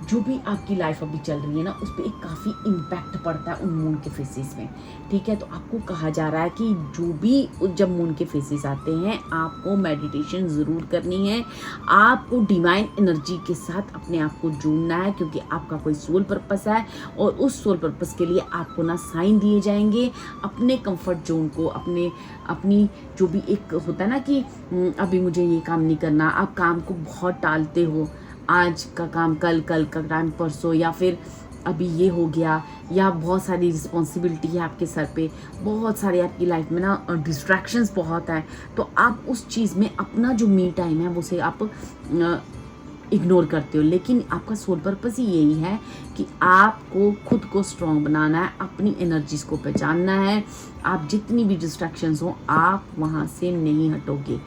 जो भी आपकी लाइफ अभी चल रही है ना, उस पर एक काफ़ी इम्पैक्ट पड़ता है उन मून के फेसेस में, ठीक है। तो आपको कहा जा रहा है कि जो भी जब मून के फेसेस आते हैं आपको मेडिटेशन ज़रूर करनी है, आपको डिवाइन एनर्जी के साथ अपने आप को जोड़ना है, क्योंकि आपका कोई सोल पर्पस है और उस सोल पर्पस के लिए आपको ना साइन दिए जाएंगे। अपने कंफर्ट जोन को, अपनी जो भी एक होता है ना कि अभी मुझे ये काम नहीं करना, आप काम को बहुत टालते हो, आज का काम कल, कल का टाइम परसों, या फिर अभी ये हो गया, या बहुत सारी रिस्पॉन्सिबिलिटी है आपके सर पे, बहुत सारी आपकी लाइफ में ना डिस्ट्रैक्शंस बहुत हैं, तो आप उस चीज़ में अपना जो मी टाइम है उसे आप इग्नोर करते हो। लेकिन आपका सोल पर्पस ही यही है कि आपको खुद को स्ट्रॉन्ग बनाना है, अपनी एनर्जीज को पहचानना है। आप जितनी भी डिस्ट्रैक्शंस हो आप वहाँ से नहीं हटोगे,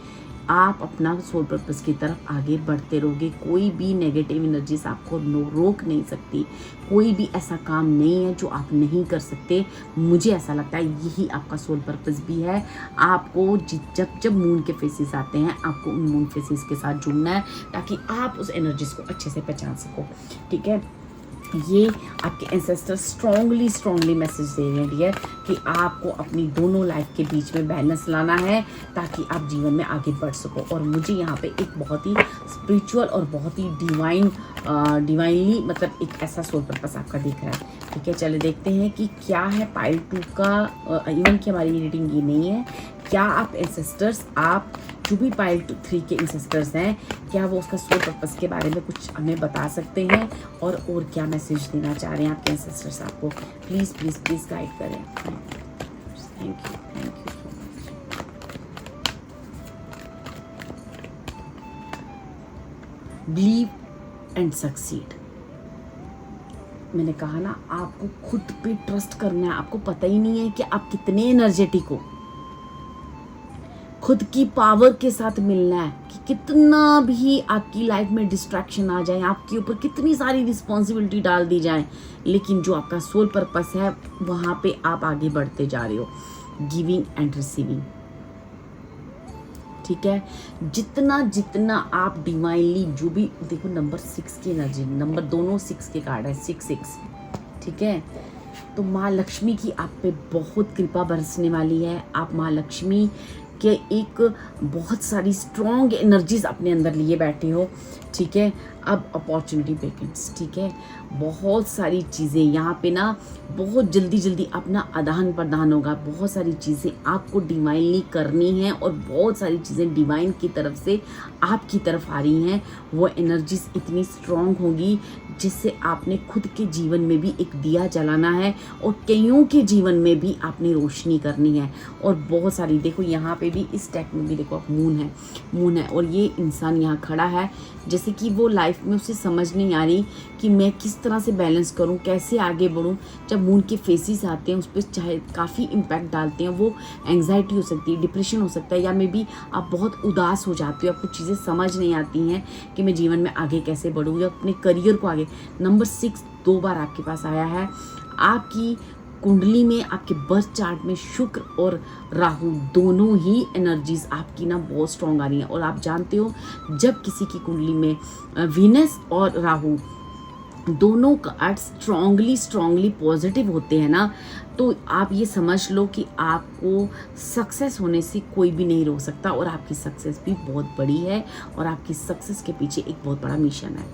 आप अपना सोल पर्पस की तरफ आगे बढ़ते रहोगे। कोई भी नेगेटिव एनर्जीज आपको रोक नहीं सकती, कोई भी ऐसा काम नहीं है जो आप नहीं कर सकते। मुझे ऐसा लगता है यही आपका सोल पर्पस भी है। आपको जब जब मून के फेसेस आते हैं आपको उन मून फेसेस के साथ जुड़ना है, ताकि आप उस एनर्जीज को अच्छे से पहचान सको, ठीक है। ये आपके एंसेस्टर्स स्ट्रॉन्गली मैसेज दे रहे हैं डियर, कि आपको अपनी दोनों लाइफ के बीच में बैलेंस लाना है ताकि आप जीवन में आगे बढ़ सको। और मुझे यहाँ पे एक बहुत ही स्पिरिचुअल और बहुत ही डिवाइनली मतलब एक ऐसा सोल पर्पस आपका दिख रहा है, ठीक है। चले देखते हैं कि क्या है पाइल 2 का। इवन कि हमारी रीडिंग ये नहीं है, क्या आप एंसेस्टर्स, आप जो भी पाइल 3 के एंसेस्टर्स हैं, क्या वो उसका सोल पर्पस के बारे में कुछ हमें बता सकते हैं, और क्या मैसेज देना चाह रहे हैं आपके एंसेस्टर्स आपको। प्लीज़ प्लीज़ प्लीज़ गाइड करें। Thank you so much. Believe and succeed. मैंने कहा ना, आपको खुद पे ट्रस्ट करना है। आपको पता ही नहीं है कि आप कितने एनर्जेटिक हो। खुद की पावर के साथ मिलना है कि कितना भी आपकी लाइफ में डिस्ट्रैक्शन आ जाए, आपके ऊपर कितनी सारी रिस्पॉन्सिबिलिटी डाल दी जाए, लेकिन जो आपका सोल पर्पस है वहाँ पे आप आगे बढ़ते जा रहे हो। गिविंग एंड रिसीविंग, ठीक है। जितना जितना आप डिवाइनली जो भी देखो, नंबर 6 की एनर्जी, नंबर दोनों 6 के कार्ड है, 6, ठीक है। तो माँ लक्ष्मी की आप पे बहुत कृपा बरसने वाली है। आप माँ लक्ष्मी के एक बहुत सारी स्ट्रॉन्ग एनर्जीज अपने अंदर लिए बैठे हो, ठीक है। अब अपॉर्चुनिटी बेकन्स, ठीक है। बहुत सारी चीज़ें यहाँ पे ना बहुत जल्दी अपना आदान प्रदान होगा। बहुत सारी चीज़ें आपको डिवाइनली करनी है और बहुत सारी चीज़ें डिवाइन की तरफ से आपकी तरफ आ रही हैं। वो एनर्जीज इतनी स्ट्रॉन्ग होगी जिससे आपने खुद के जीवन में भी एक दिया जलाना है और कईयों के जीवन में भी आपने रोशनी करनी है। और बहुत सारी देखो यहाँ पे भी इस टैग में भी देखो मून है और ये इंसान यहाँ खड़ा है जैसे कि वो लाइफ में उसे समझ नहीं आ रही कि मैं किस तरह से बैलेंस करूं, कैसे आगे बढ़ूं। जब मून के फेसेस आते हैं उस पर चाहे काफ़ी इम्पैक्ट डालते हैं, वो एंग्जाइटी हो सकती है, डिप्रेशन हो सकता है, या मे बी आप बहुत उदास हो जाते हो, आपको चीज़ें समझ नहीं आती हैं कि मैं जीवन में आगे कैसे बढ़ूँ या अपने करियर को आगे। नंबर 6 2 बार आपके पास आया है। आपकी कुंडली में, आपके बर्थ चार्ट में शुक्र और राहु दोनों ही एनर्जीज आपकी ना बहुत स्ट्रॉन्ग आ रही हैं। और आप जानते हो जब किसी की कुंडली में वीनस और राहु दोनों कार्ड स्ट्रांगली पॉजिटिव होते हैं ना, तो आप ये समझ लो कि आपको सक्सेस होने से कोई भी नहीं रोक सकता। और आपकी सक्सेस भी बहुत बड़ी है और आपकी सक्सेस के पीछे एक बहुत बड़ा मिशन है,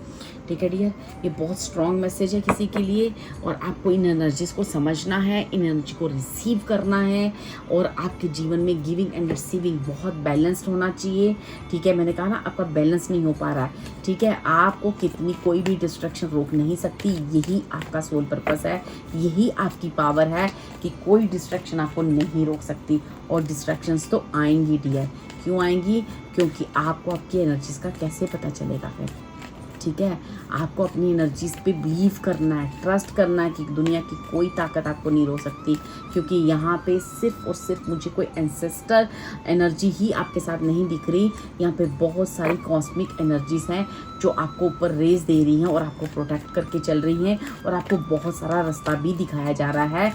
ठीक है डियर। ये बहुत स्ट्रॉन्ग मैसेज है किसी के लिए और आपको इन एनर्जीज को समझना है, इन एनर्जी को रिसीव करना है। और आपके जीवन में गिविंग एंड रिसीविंग बहुत बैलेंस्ड होना चाहिए, ठीक है। मैंने कहा ना आपका बैलेंस नहीं हो पा रहा है, ठीक है। आपको कितनी कोई भी डिस्ट्रैक्शन रोक नहीं सकती। यही आपका सोल पर्पस है, यही आपकी पावर है कि कोई डिस्ट्रैक्शन आपको नहीं रोक सकती। और डिस्ट्रैक्शंस तो आएंगी डियर। क्यों आएंगी? क्योंकि आपको आपकी एनर्जीज का कैसे पता चलेगा फिर, ठीक है, आपको अपनी एनर्जीज पे बिलीव करना है, ट्रस्ट करना है कि दुनिया की कोई ताकत आपको नहीं रोक सकती, क्योंकि यहाँ पे सिर्फ और सिर्फ मुझे कोई एंसेस्टर एनर्जी ही आपके साथ नहीं दिख रही, यहाँ पे बहुत सारी कॉस्मिक एनर्जीज हैं जो आपको ऊपर रेज दे रही हैं और आपको प्रोटेक्ट करके चल रही हैं, और आपको बहुत सारा रास्ता भी दिखाया जा रहा है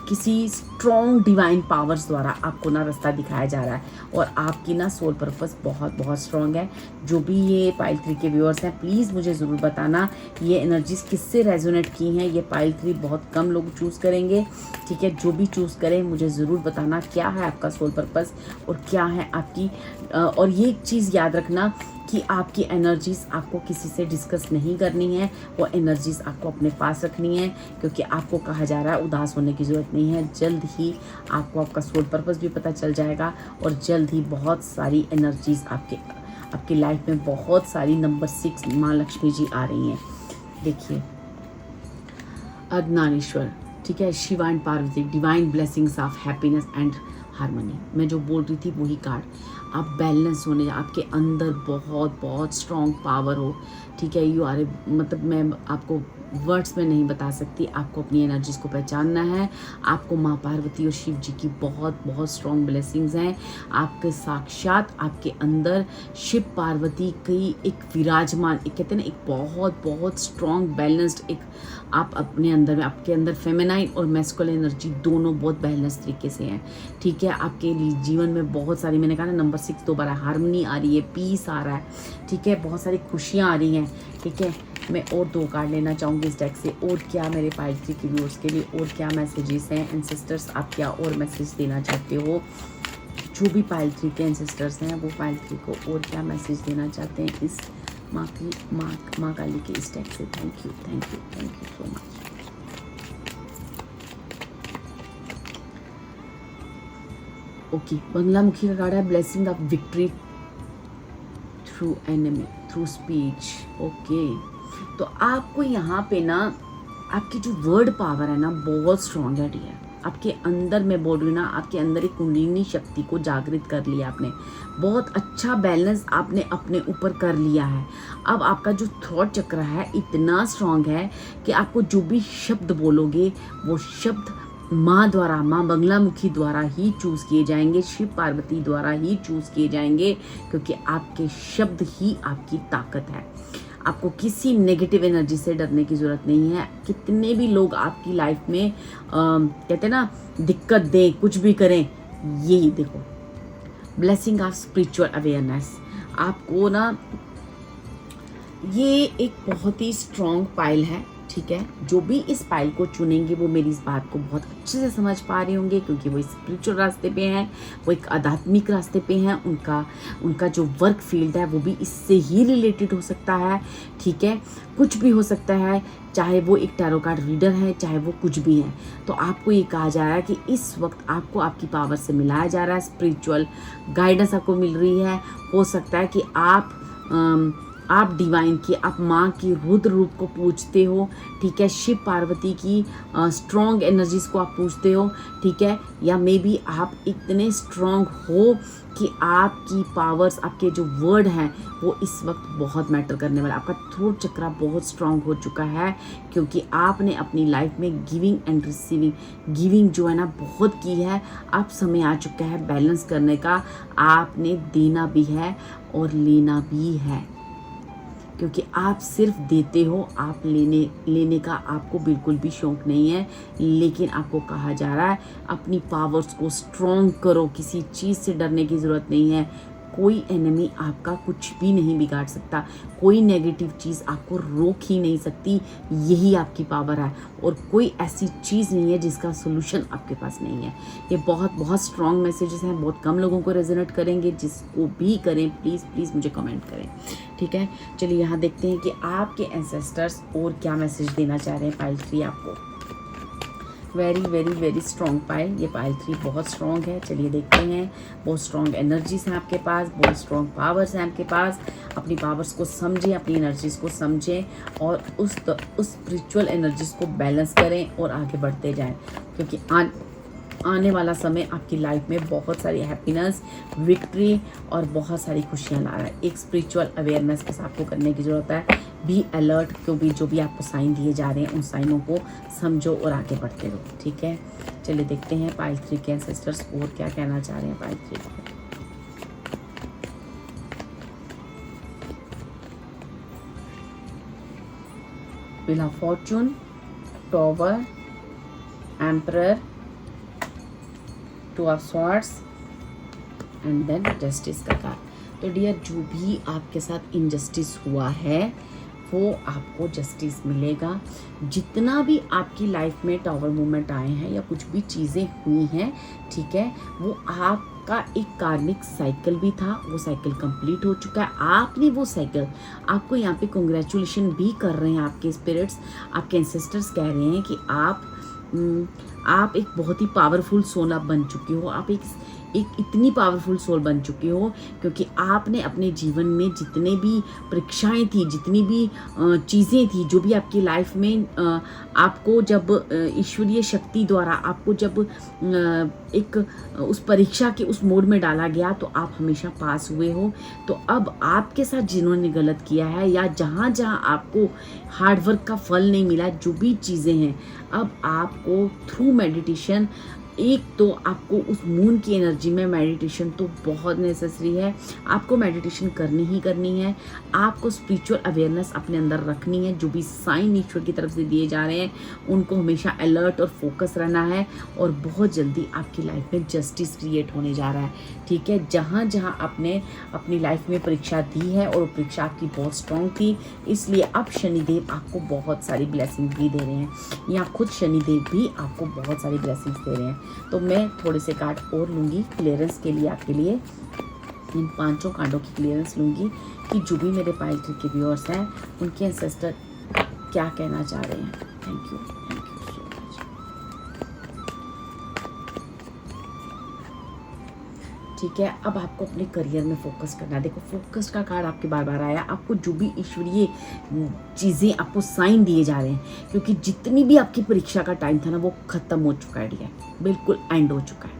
किसी स्ट्रॉन्ग डिवाइन पावर्स द्वारा आपको ना रास्ता दिखाया जा रहा है, और आपकी ना सोल पर्पस बहुत बहुत स्ट्रॉन्ग है। जो भी ये पाइल 3 के व्यूअर्स हैं, प्लीज़ मुझे ज़रूर बताना ये एनर्जीज किससे रेजोनेट की हैं। ये पाइल 3 बहुत कम लोग चूज़ करेंगे, ठीक है। जो भी चूज़ करें मुझे ज़रूर बताना क्या है आपका सोल पर्पस और क्या है आपकी और ये एक चीज़ याद रखना कि आपकी एनर्जीज आपको किसी से डिस्कस नहीं करनी है, वो एनर्जीज आपको अपने पास रखनी है, क्योंकि आपको कहा जा रहा है उदास होने की ज़रूरत नहीं है। जल्द ही आपको आपका सोल पर्पस भी पता चल जाएगा, और जल्द ही बहुत सारी एनर्जीज आपकी लाइफ में बहुत सारी नंबर 6 माँ लक्ष्मी जी आ रही हैं। देखिए, अर्धनारीश्वर, ठीक है, Shiva and Parvati, divine blessings of happiness and harmony. मैं जो बोल रही थी वही कार्ड, आप बैलेंस होने, आपके अंदर बहुत बहुत स्ट्रॉन्ग पावर हो, ठीक है। यू आर मतलब मैं आपको वर्ड्स में नहीं बता सकती, आपको अपनी एनर्जीज को पहचानना है। आपको माँ पार्वती और शिव जी की बहुत बहुत स्ट्रॉन्ग ब्लेसिंग्स हैं। आपके साक्षात आपके अंदर शिव पार्वती की एक विराजमान, एक कहते हैं ना, एक बहुत बहुत स्ट्रॉन्ग बैलेंस्ड एक आप अपने अंदर में, आपके अंदर फेमिनाइन और मैस्कुलिन एनर्जी दोनों बहुत बैलेंस तरीके से हैं, ठीक है। आपके जीवन में बहुत सारी, मैंने कहा ना नंबर 6 दोबारा हार्मनी आ रही है, पीस आ रहा है, ठीक है, बहुत सारी खुशियाँ आ रही हैं, ठीक है। मैं और 2 कार्ड लेना चाहूँगी इस डेक से। और क्या मेरे पाइल 3 के व्यूअर्स के लिए और क्या मैसेजेस हैं, एंसेस्टर्स आप क्या और मैसेज देना चाहते हो? जो भी पाइल 3 के एंसेस्टर्स हैं वो पाइल 3 को और क्या मैसेज देना चाहते हैं इस माँ काली के इस डेक से। Thank you so much. Okay, Baglamukhi का कार्ड है, blessing of victory through enemy through speech. Okay, तो आपको यहाँ पे ना आपकी जो वर्ड पावर है ना बहुत स्ट्रॉन्ग है डियर। आपके अंदर, मैं बोल रही हूँ ना, आपके अंदर एक कुंडलिनी शक्ति को जागृत कर लिया आपने, बहुत अच्छा बैलेंस आपने अपने ऊपर कर लिया है। अब आपका जो थ्रोट चक्र है इतना स्ट्रॉन्ग है कि आपको जो भी शब्द बोलोगे वो शब्द माँ द्वारा, माँ बंगलामुखी द्वारा ही चूज़ किए जाएंगे, शिव पार्वती द्वारा ही चूज़ किए जाएंगे, क्योंकि आपके शब्द ही आपकी ताकत है। आपको किसी नेगेटिव एनर्जी से डरने की ज़रूरत नहीं है। कितने भी लोग आपकी लाइफ में कहते हैं ना दिक्कत दें, कुछ भी करें, यही देखो ब्लेसिंग ऑफ स्पिरिचुअल अवेयरनेस। आपको ना ये एक बहुत ही स्ट्रॉन्ग पाइल है, ठीक है। जो भी इस पाइल को चुनेंगे वो मेरी इस बात को बहुत अच्छे से समझ पा रहे होंगे, क्योंकि वो स्पिरिचुअल रास्ते पे हैं, वो एक आध्यात्मिक रास्ते पे हैं। उनका जो वर्क फील्ड है वो भी इससे ही रिलेटेड हो सकता है, ठीक है। कुछ भी हो सकता है, चाहे वो एक टैरो कार्ड रीडर है, चाहे वो कुछ भी है। तो आपको ये कहा जा रहा है कि इस वक्त आपको आपकी पावर से मिलाया जा रहा है, स्पिरिचुअल गाइडेंस आपको मिल रही है। हो सकता है कि आप डिवाइन की, आप माँ की रुद्र रूप को पूजते हो, ठीक है। शिव पार्वती की स्ट्रॉन्ग एनर्जीज को आप पूजते हो, ठीक है। या मे बी आप इतने स्ट्रॉन्ग हो कि आपकी पावर्स, आपके जो वर्ड हैं वो इस वक्त बहुत मैटर करने वाला। आपका थ्रोट चक्र बहुत स्ट्रॉन्ग हो चुका है, क्योंकि आपने अपनी लाइफ में गिविंग एंड रिसीविंग, गिविंग जो है ना बहुत की है। अब समय आ चुका है बैलेंस करने का। आपने देना भी है और लेना भी है, क्योंकि आप सिर्फ देते हो, आप लेने का आपको बिल्कुल भी शौक नहीं है। लेकिन आपको कहा जा रहा है अपनी पावर्स को स्ट्रॉन्ग करो, किसी चीज़ से डरने की ज़रूरत नहीं है। कोई एनिमी आपका कुछ भी नहीं बिगाड़ सकता, कोई नेगेटिव चीज़ आपको रोक ही नहीं सकती। यही आपकी पावर है, और कोई ऐसी चीज़ नहीं है जिसका सोल्यूशन आपके पास नहीं है। ये बहुत बहुत स्ट्रॉन्ग मैसेजेस हैं, बहुत कम लोगों को रेजोनेट करेंगे। जिसको भी करें प्लीज़ प्लीज़ मुझे कमेंट करें, ठीक है। चलिए यहाँ देखते हैं कि आपके एंसेस्टर्स और क्या मैसेज देना चाह रहे हैं पाइल 3 आपको। Very very very strong pile, ये पाइल 3 बहुत स्ट्रॉन्ग है। चलिए देखते हैं, बहुत स्ट्रॉन्ग एनर्जीज हैं आपके पास, बहुत स्ट्रॉन्ग पावर्स हैं आपके पास। अपनी पावर्स को समझें, अपनी एनर्जीज को समझें, और उस स्पिरिचुअल एनर्जीज को बैलेंस करें और आगे बढ़ते जाएं, क्योंकि आने वाला समय आपकी लाइफ में बहुत सारी हैप्पीनेस, विक्ट्री और बहुत सारी खुशियाँ ला रहा है। एक स्पिरिचुअल अवेयरनेस के साथ आपको करने की ज़रूरत है। बी अलर्ट, क्योंकि जो भी आपको साइन दिए जा रहे हैं उन साइनों को समझो और आगे बढ़ते रहो, ठीक है। चलिए देखते हैं पाइल 3 के एंसेस्टर्स और क्या कहना चाह रहे हैं पाइल 3 को। Wheel of fortune, tower, emperor, two of swords and then justice का कार्ड। तो डियर, जो भी आपके साथ इनजस्टिस हुआ है वो आपको जस्टिस मिलेगा। जितना भी आपकी लाइफ में टावर मूवमेंट आए हैं या कुछ भी चीज़ें हुई हैं, ठीक है, वो आपका एक कार्मिक साइकिल भी था, वो साइकिल कंप्लीट हो चुका है। आपने वो साइकिल, आपको यहाँ पे कंग्रेचुलेशन भी कर रहे हैं आपके स्पिरिट्स, आपके एंसेस्टर्स कह रहे हैं कि आप एक बहुत ही पावरफुल सोल आप बन चुके हो। आप एक इतनी पावरफुल सोल बन चुके हो क्योंकि आपने अपने जीवन में जितने भी परीक्षाएं थी, जितनी भी चीज़ें थी, जो भी आपकी लाइफ में आपको जब ईश्वरीय शक्ति द्वारा आपको जब एक उस परीक्षा के उस मोड में डाला गया तो आप हमेशा पास हुए हो। तो अब आपके साथ जिन्होंने गलत किया है या जहाँ जहाँ आपको हार्डवर्क का फल नहीं मिला, जो भी चीज़ें हैं, अब आपको थ्रू मेडिटेशन, एक तो आपको उस मून की एनर्जी में मेडिटेशन तो बहुत नेसेसरी है, आपको मेडिटेशन करनी ही करनी है। आपको स्पिरिचुअल अवेयरनेस अपने अंदर रखनी है। जो भी साइन ईश्वर की तरफ से दिए जा रहे हैं उनको हमेशा अलर्ट और फोकस रहना है और बहुत जल्दी आपकी लाइफ में जस्टिस क्रिएट होने जा रहा है, ठीक है। जहाँ जहाँ आपने अपनी लाइफ में परीक्षा दी है और परीक्षा आपकी बहुत स्ट्रांग थी, इसलिए अब शनिदेव आपको बहुत सारी ब्लेसिंग्स भी दे रहे हैं। यहाँ खुद शनिदेव भी आपको बहुत सारी ब्लेसिंग्स दे रहे हैं। तो मैं थोड़े से कार्ड और लूँगी क्लियरेंस के लिए, आपके लिए इन 5 कार्डों की क्लियरेंस लूँगी कि जो भी मेरे पाइल 3 के व्यूअर्स हैं उनके एंसेस्टर क्या कहना चाह रहे हैं। Thank you so much. ठीक है, अब आपको अपने करियर में फोकस करना है। देखो, फोकस का कार्ड आपके बार बार आया। आपको जो भी ईश्वरीय चीज़ें आपको साइन दिए जा रहे हैं, क्योंकि जितनी भी आपकी परीक्षा का टाइम था ना वो ख़त्म हो चुका है डियर, बिल्कुल एंड हो चुका है।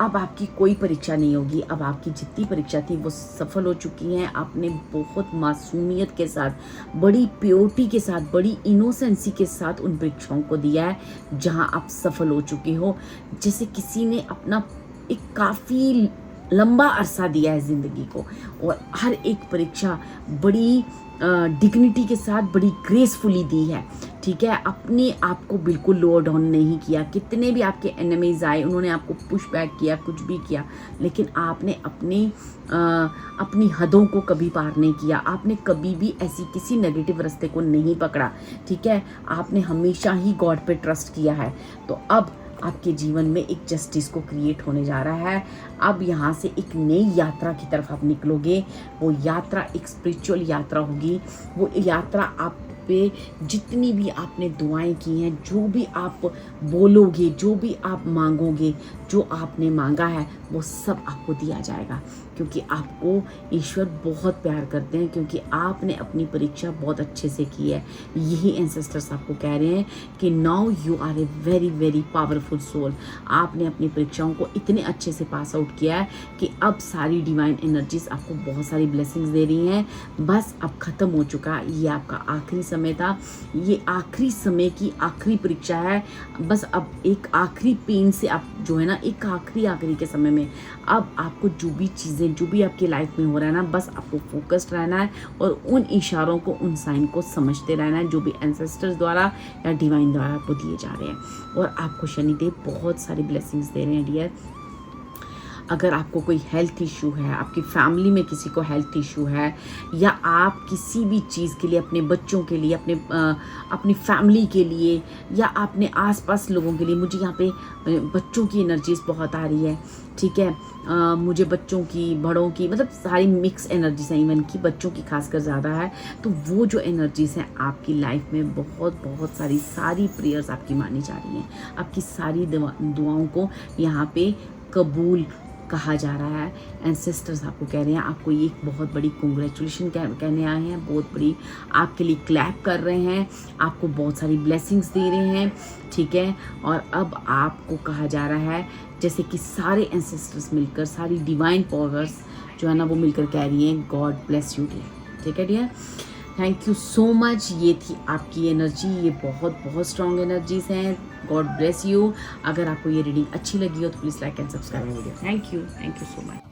अब आपकी कोई परीक्षा नहीं होगी। अब आपकी जितनी परीक्षा थी वो सफल हो चुकी हैं। आपने बहुत मासूमियत के साथ, बड़ी प्योरिटी के साथ, बड़ी इनोसेंसी के साथ उन परीक्षाओं को दिया है जहां आप सफल हो चुके हो। जैसे किसी ने अपना एक काफ़ी लंबा अरसा दिया है ज़िंदगी को और हर एक परीक्षा बड़ी डिग्निटी के साथ, बड़ी ग्रेसफुली दी है, ठीक है। अपने आप को बिल्कुल लोअर डाउन नहीं किया। कितने भी आपके एनिमीज आए, उन्होंने आपको पुश बैक किया, कुछ भी किया, लेकिन आपने अपनी हदों को कभी पार नहीं किया। आपने कभी भी ऐसी किसी नेगेटिव रास्ते को नहीं पकड़ा, ठीक है। आपने हमेशा ही गॉड पे ट्रस्ट किया है। तो अब आपके जीवन में एक जस्टिस को क्रिएट होने जा रहा है। अब यहाँ से एक नई यात्रा की तरफ आप निकलोगे। वो यात्रा एक स्पिरिचुअल यात्रा होगी। वो यात्रा आप पे जितनी भी आपने दुआएं की हैं, जो भी आप बोलोगे, जो भी आप मांगोगे, जो आपने मांगा है वो सब आपको दिया जाएगा, क्योंकि आपको ईश्वर बहुत प्यार करते हैं, क्योंकि आपने अपनी परीक्षा बहुत अच्छे से की है। यही एंसेस्टर्स आपको कह रहे हैं कि now you are a very very powerful soul. आपने अपनी परीक्षाओं को इतने अच्छे से पास आउट किया है कि अब सारी डिवाइन एनर्जीज आपको बहुत सारी ब्लेसिंग्स दे रही हैं। बस अब ख़त्म हो चुका, ये आपका आखिरी समय था, ये आखिरी समय की आखिरी परीक्षा है। बस अब एक आखिरी पेन से आप जो है ना, एक आखिरी के समय में अब आपको जो भी चीज़ें, जो भी आपकी लाइफ में हो रहा है ना, बस आपको फोकस्ड रहना है और उन इशारों को, उन साइन को समझते रहना है जो भी एंसेस्टर्स द्वारा या डिवाइन द्वारा आपको दिए जा रहे हैं। और आपको शनिदेव बहुत सारी ब्लेसिंग्स दे रहे हैं डियर। अगर आपको कोई हेल्थ इशू है, आपकी फैमिली में किसी को हेल्थ इशू है, या आप किसी भी चीज़ के लिए, अपने बच्चों के लिए, अपनी फैमिली के लिए, या अपने आसपास लोगों के लिए, मुझे यहाँ पे बच्चों की एनर्जीज बहुत आ रही है, ठीक है। मुझे बच्चों की, बड़ों की, मतलब सारी मिक्स एनर्जीज हैं, इवन की बच्चों की खासकर ज़्यादा है। तो वो जो एनर्जीज हैं आपकी लाइफ में बहुत सारी प्रेयर्स आपकी मानी जा रही हैं। आपकी सारी दुआओं को यहाँ पे कबूल कहा जा रहा है। एंसेस्टर्स आपको कह रहे हैं, आपको ये एक बहुत बड़ी कॉन्ग्रेचुलेशन कहने आए हैं, बहुत बड़ी आपके लिए क्लैप कर रहे हैं, आपको बहुत सारी ब्लेसिंग्स दे रहे हैं, ठीक है। और अब आपको कहा जा रहा है जैसे कि सारे एंसेस्टर्स मिलकर, सारी डिवाइन पावर्स जो है ना वो मिलकर कह रही हैं गॉड ब्लेस यू डियर, ठीक है dear. Thank you so much. ये थी आपकी एनर्जी, ये बहुत बहुत स्ट्रॉन्ग एनर्जीज हैं। God bless you. अगर आपको ये रीडिंग अच्छी लगी हो तो please like and subscribe video. Thank you so much.